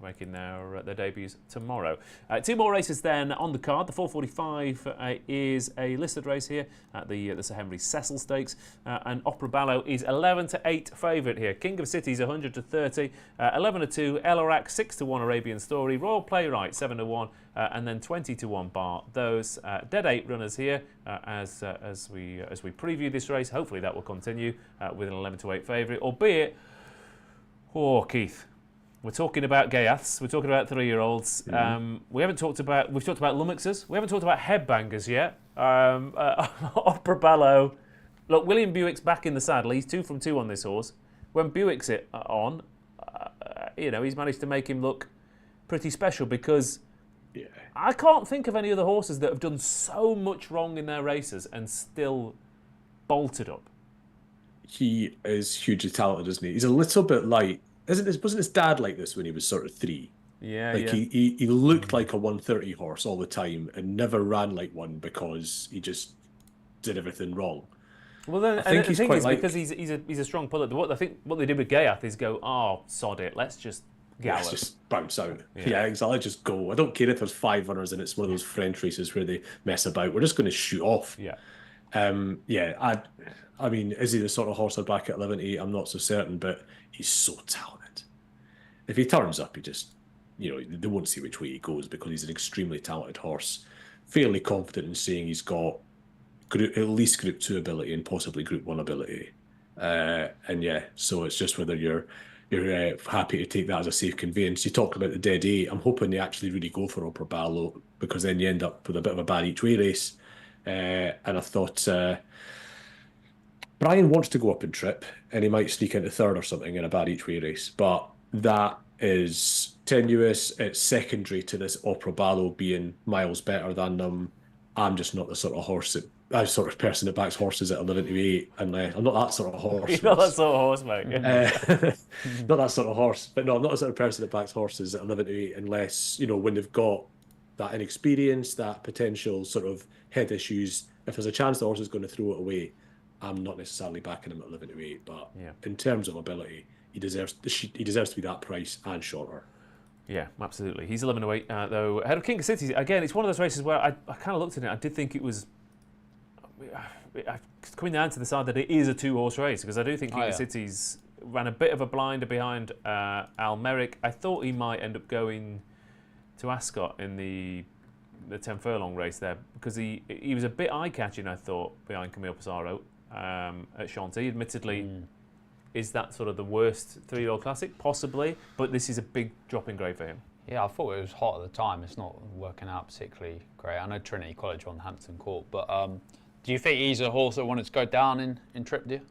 making their debuts tomorrow. 2 more races then on the card. The 4:45 is a listed race here at the Sir Henry Cecil Stakes, and Opera Ballo is 11-8 favourite here. King of Cities 100-30, 11-2 Elarak, 6-1 Arabian Story, Royal Playwright 7-1, and then 20-1 Bar. Those dead 8 runners here as we preview this race. Hopefully that will continue with an 11-8 favourite, albeit, Keith. We're talking about Gaiaths. We're talking about 3-year-olds. We've talked about Lummoxers. We haven't talked about headbangers yet. Opera Ballo. Look, William Buick's back in the saddle. He's 2 from 2 on this horse. When Buick's on, he's managed to make him look pretty special because I can't think of any other horses that have done so much wrong in their races and still bolted up. He is hugely talented, isn't he? He's a little bit like... Wasn't his dad like this when he was sort of 3? Yeah, He looked like a 130 horse all the time and never ran like one because he just did everything wrong. Well, then, I think he's quite because he's a strong puller. I think what they did with Gaiath is go, sod it, let's just gallop. Let's just bounce out. Yeah, exactly. Just go. I don't care if there's 5 runners and it's one of those French races where they mess about. We're just going to shoot off. Yeah. I mean, is he the sort of horse I'd back at 11-8? I'm not so certain, but he's so talented. If he turns up, he just, they won't see which way he goes because he's an extremely talented horse. Fairly confident in saying he's got at least Group 2 ability and possibly Group 1 ability. So it's just whether you're happy to take that as a safe conveyance. You talked about the dead 8. I'm hoping they actually really go for Opera Ballo because then you end up with a bit of a bad each way race. And I thought... Brian wants to go up and trip, and he might sneak into 3rd or something in a bad each way race, but that is tenuous. It's secondary to this Opera Ballo being miles better than them. I'm just not the sort of person that backs horses at 11-8, and I'm not that sort of horse. You're not that sort of horse, mate. Not that sort of horse, but no, I'm not the sort of person that backs horses at 11-8 unless when they've got that inexperience, that potential sort of head issues. If there's a chance the horse is going to throw it away, I'm not necessarily backing him at 11-8, but in terms of ability, he deserves to be that price and shorter. Yeah, absolutely. He's 11-8 though. Ahead of King of Cities, again, it's one of those races where I kind of looked at it. I did think it was coming down to the side that it is a 2-horse race because I do think King of Cities ran a bit of a blinder behind Al Merrick. I thought he might end up going to Ascot in the 10 furlong race there because he was a bit eye-catching, I thought, behind Camille Pissarro. At Chantilly, admittedly, is that sort of the worst 3-year-old classic? Possibly, but this is a big drop in grade for him. Yeah, I thought it was hot at the time. It's not working out particularly great. I know Trinity College on Hampton Court, but do you think he's a horse that wanted to go down in trip, do you?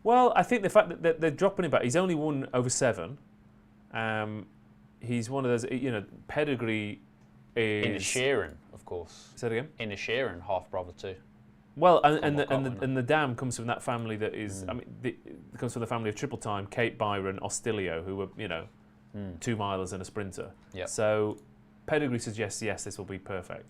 Well, I think the fact that they're dropping him back, he's only won over 7. He's one of those, pedigree is... In the Sheeran, of course. Say it again? In the Sheeran, half brother too. Well, and the dam comes from that family that is. It comes from the family of Triple Time, Kate Byron, Ostilio, who were 2 milers and a sprinter. Yep. So pedigree suggests yes, this will be perfect.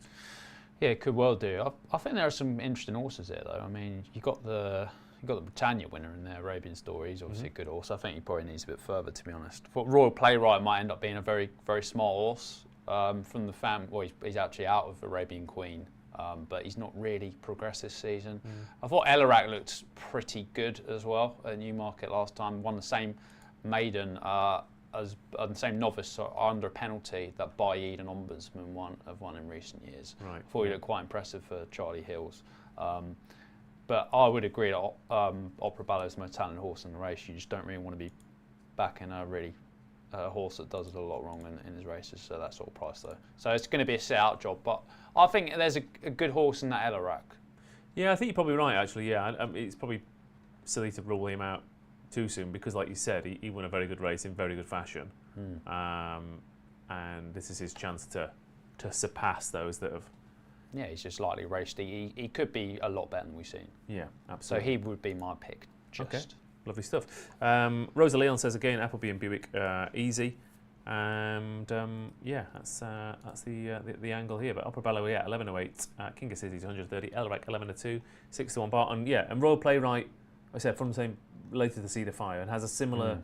Yeah, it could well do. I think there are some interesting horses here, though. I mean, you got the Britannia winner in there, Arabian Story. He's obviously a good horse. I think he probably needs a bit further, to be honest. I thought Royal Playwright might end up being a very, very smart horse from the fam. Well, he's actually out of Arabian Queen. But he's not really progressed this season. I thought Elarak looked pretty good as well at Newmarket last time. Won the same maiden as the same novice under a penalty that Baid and Ombudsman have won in recent years. Right. I thought he looked quite impressive for Charlie Hills. But I would agree that Opera Ballo is the most talented horse in the race. You just don't really want to be backing a horse that does a lot wrong in his races, so that sort of price though. So it's going to be a sit-out job, but I think there's a good horse in that Elarak. Yeah, I think you're probably right, actually. Yeah, it's probably silly to rule him out too soon because, like you said, he won a very good race in very good fashion, and this is his chance to surpass those that have. Yeah, he's just lightly raced. He could be a lot better than we've seen. Yeah, absolutely. So he would be my pick. Okay. Lovely stuff. Rosa Leon says again, Appleby and Buick easy, and that's the angle here. But Opera Ballo, 11-8, King of Cities 130, Elarak 11-2, 6-1 Barton, and Royal Playwright, I said from the same later to see the fire and has a similar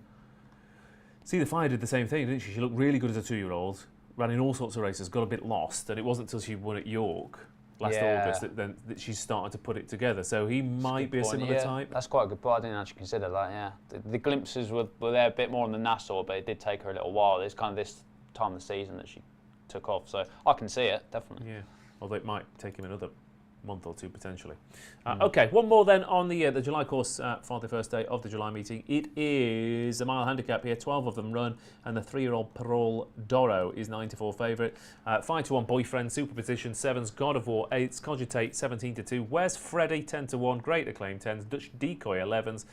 See, the Fire did the same thing, didn't she? She looked really good as a 2-year-old, ran in all sorts of races, got a bit lost, and it wasn't until she won at York last August that she started to put it together. So he might be a similar type. That's quite a good point. I didn't actually consider that, yeah. The glimpses were there a bit more on the Nassau, but it did take her a little while. It's kind of this time of the season that she took off. So I can see it, definitely. Yeah, although it might take him another month or two potentially. Okay, one more then on the July course for the first day of the July meeting. It is a mile handicap here, 12 of them run, and the 3-year-old Parole Doro is 9-4 favourite. 5-1 Boyfriend, Superposition 7s, God of War 8s, Cogitate 17-2, Where's Freddy 10-1, Great Acclaim 10s, Dutch Decoy 11s,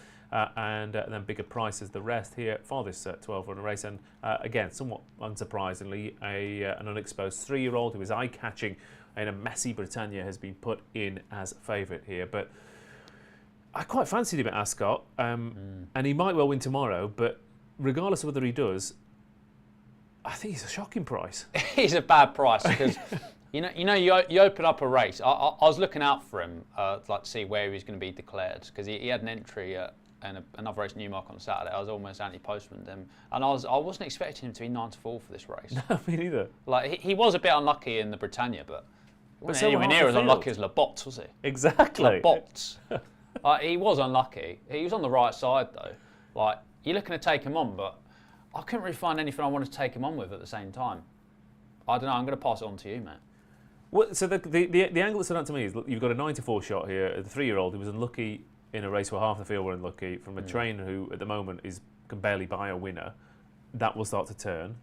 and then bigger prices the rest here for this 12-runner race. And again, somewhat unsurprisingly, an unexposed 3-year-old who is eye-catching in a messy Britannia has been put in as favourite here. But I quite fancied him at Ascot, and he might well win tomorrow, but regardless of whether he does, I think he's a shocking price. He's a bad price because you open up a race. I was looking out for him, to see where he was going to be declared, because he had an entry and another race, Newmarket, on Saturday. I was almost anti-postmaned him, and I wasn't expecting him to be 9-4 for this race. No, me neither. He was a bit unlucky in the Britannia, but so anywhere near as unlucky as Labotte, was he? Exactly. Labotte. He was unlucky. He was on the right side though. You're looking to take him on, but I couldn't really find anything I wanted to take him on with at the same time. I don't know. I'm going to pass it on to you, mate. Well, so the angle that stood out to me is, look, you've got a 9-4 shot here. The 3-year-old who was unlucky in a race where half the field were unlucky, from a trainer who at the moment can barely buy a winner. That will start to turn.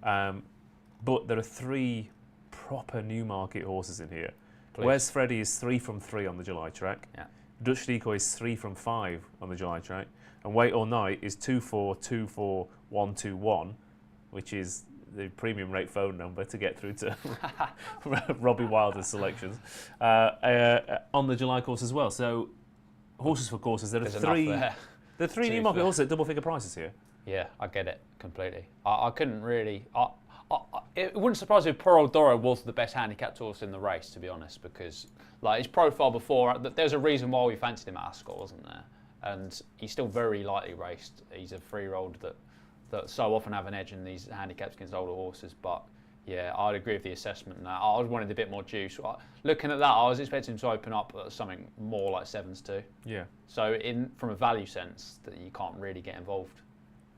But there are 3 proper Newmarket horses in here. Please. Where's Freddy is 3 from 3 on the July track. Yeah. Dutch Decoy is 3 from 5 on the July track. And Wait All Night is 2-4, 2-4, 1-2-1, which is the premium rate phone number to get through to Robbie Wilder's selections on the July course as well. So horses for courses. There are 3 Newmarket horses at double figure prices here. Yeah, I get it completely. I couldn't really. It wouldn't surprise me if Parole Doro was the best handicapped horse in the race, to be honest, because his profile before, there's a reason why we fancied him at Ascot, wasn't there? And he's still very lightly raced. He's a 3-year-old that so often have an edge in these handicaps against older horses. But yeah, I'd agree with the assessment now. I wanted a bit more juice. Looking at that, I was expecting him to open up at something more like 7s too. Yeah. So from a value sense, that you can't really get involved.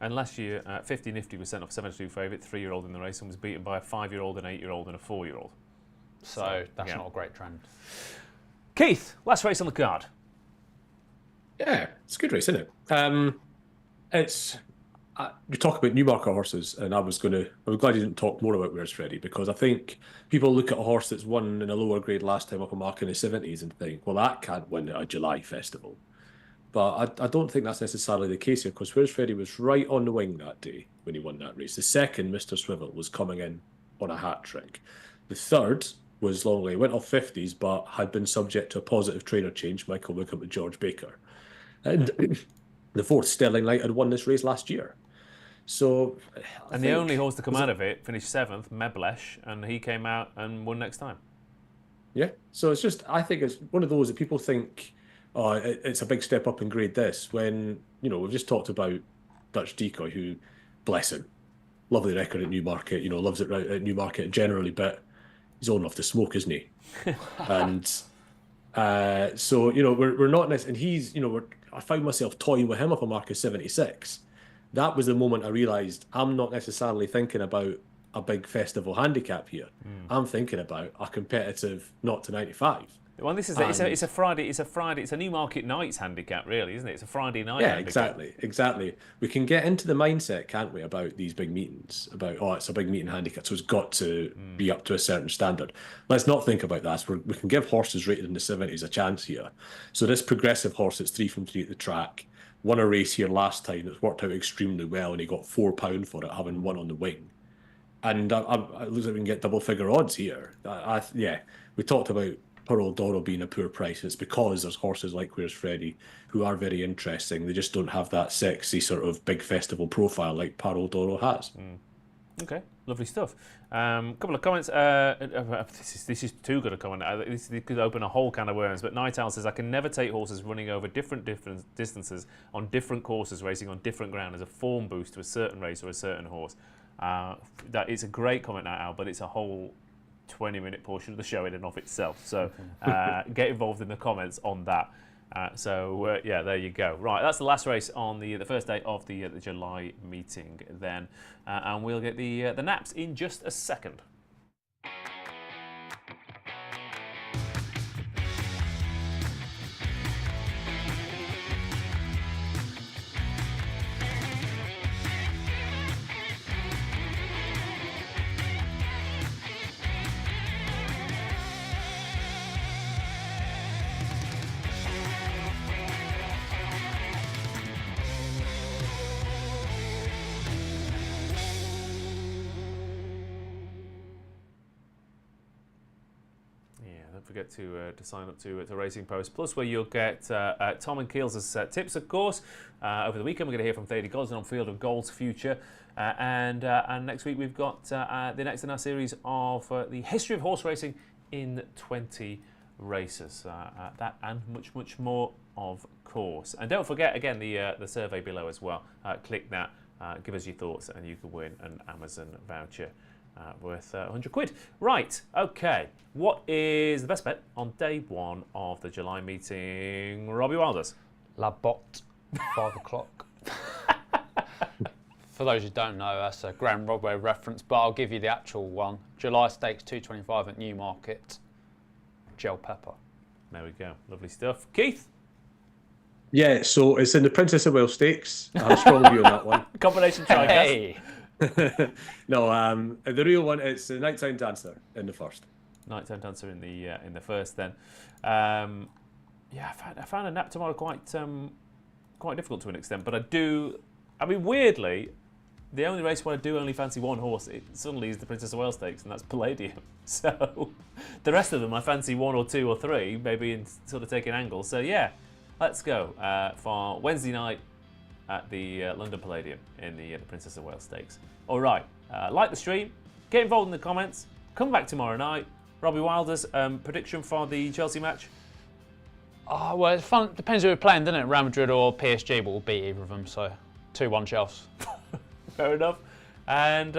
And last year, 50 Nifty was sent off 7-2 favourite, 3-year-old in the race, and was beaten by a 5-year-old, an 8-year-old, and a 4-year-old. So that's not a great trend. Keith, last race on the card. Yeah, it's a good race, isn't it? We talk about Newmarket horses, and I'm glad you didn't talk more about Where's Freddy, because I think people look at a horse that's won in a lower grade last time up a mark in the 70s and think, well, that can't win at a July festival. But I don't think that's necessarily the case here, because Where's Freddy was right on the wing that day when he won that race. The second, Mr. Swivel, was coming in on a hat trick. The third was Longley, went off 50s, but had been subject to a positive trainer change, Michael Wickham and George Baker. And the fourth, Sterling Light, had won this race last year. So, the only horse to come out of it finished 7th, Meblesh, and he came out and won next time. Yeah, so I think it's one of those that people think, oh, it's a big step up in grade this, when, we've just talked about Dutch Decoy, who, bless him, lovely record at Newmarket, loves it right at Newmarket generally, but he's old enough to smoke, isn't he? And so, we're not necessarily, and I found myself toying with him up a mark of 76. That was the moment I realised I'm not necessarily thinking about a big festival handicap here. I'm thinking about a competitive 0 to 95. Well, this is it's a Friday. It's a Newmarket Nights handicap, really, isn't it? It's a Friday night. Yeah, handicap. exactly. We can get into the mindset, can't we, about these big meetings? About it's a big meeting handicap, so it's got to be up to a certain standard. Let's not think about that. We can give horses rated in the 70s a chance here. So this progressive horse that's 3 from 3 at the track won a race here last time that's worked out extremely well, and he got £4 for it, having won on the wing. And it looks like we can get double figure odds here. We talked about Parole Doro being a poor price. It's because there's horses like Where's Freddy who are very interesting. They just don't have that sexy sort of big festival profile like Parole Doro has. Okay, lovely stuff. Couple of comments. This is too good a comment. This could open a whole can of worms. But Night Owl says, I can never take horses running over different distances on different courses, racing on different ground as a form boost to a certain race or a certain horse. That it's a great comment, Night Owl, but it's a whole 20-minute portion of the show in and of itself. So get involved in the comments on that. Yeah, there you go. Right, that's the last race on the first day of the July meeting then. And we'll get the naps in just a second. Don't forget to sign up to Racing Post Plus, where you'll get Tom and Keels' tips, of course. Over the weekend, we're going to hear from Thady Gosden on Field of Gold's future. And next week, we've got the next in our series of the history of horse racing in 20 races. That and much, much more, of course. And don't forget, again, the survey below as well. Click that, give us your thoughts, and you can win an Amazon voucher. Worth 100 quid. Right, okay. What is the best bet on day one of the July meeting? Robbie Wilders. La Botte, 5 o'clock. For those who don't know, that's a Graham Rodway reference, but I'll give you the actual one. July Stakes 225 at Newmarket. Gel Pepper. There we go. Lovely stuff. Keith? Yeah, so it's in the Princess of Wales Stakes. I'll strong view on that one. Combination try. Hey! No, the real one, it's the Nighttime Dancer in the first. Nighttime Dancer in the first then. Yeah, I found a nap tomorrow quite difficult to an extent, but I mean, weirdly, the only race where I do only fancy one horse, it suddenly is the Princess of Wales Stakes, and that's Palladium. So the rest of them I fancy 1 or 2 or 3, maybe in sort of taking angles. So yeah, let's go for Wednesday night at the London Palladium in the Princess of Wales Stakes. All right, like the stream, get involved in the comments, come back tomorrow night. Robbie Wilder's prediction for the Chelsea match? Oh, well, it's fun. Depends who we're playing, doesn't it? Real Madrid or PSG, but we'll beat either of them, so 2-1 Chelsea. Fair enough. And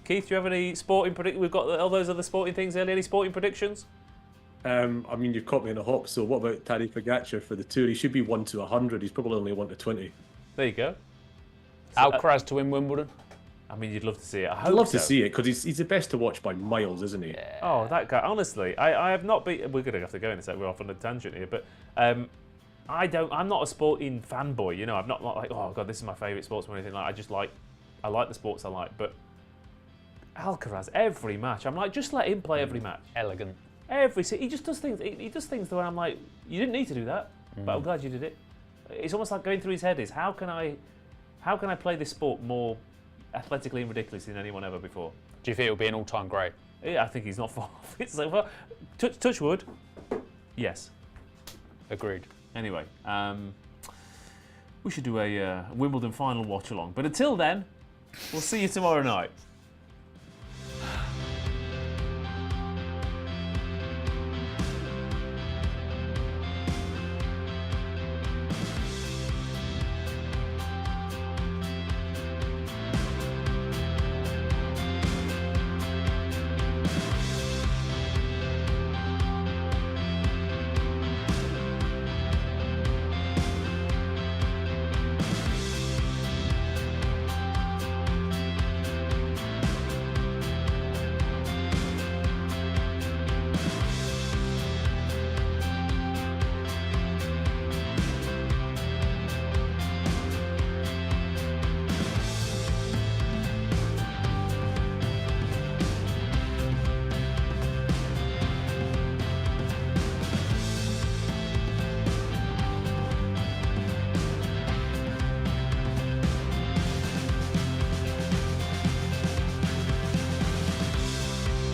Keith, do you have any sporting predictions? We've got all those other sporting things earlier. Any sporting predictions? I mean, you've caught me in a hop, so what about Tadej Pogacar for the Tour? He should be 1 to 100. He's probably only 1 to 20. There you go. Alcaraz to win Wimbledon. I mean, you'd love to see it. I'd love to see it, because he's the best to watch by miles, isn't he? Yeah. Oh, that guy. Honestly, I have not been... We're going to have to go in a sec. We're off on a tangent here. But I'm not a sporting fanboy, you know. I'm not like, oh, God, this is my favourite sportsman or anything. I like the sports I like. But Alcaraz, every match, I'm like, just let him play every match. Elegant. He just does things. He does things the way I'm like, you didn't need to do that, but I'm glad you did it. It's almost like going through his head is, how can I play this sport more athletically and ridiculously than anyone ever before? Do you think it'll be an all-time great? Yeah, I think he's not far off. It's like, well, touch wood. Yes. Agreed. Anyway, we should do a Wimbledon final watch along. But until then, we'll see you tomorrow night.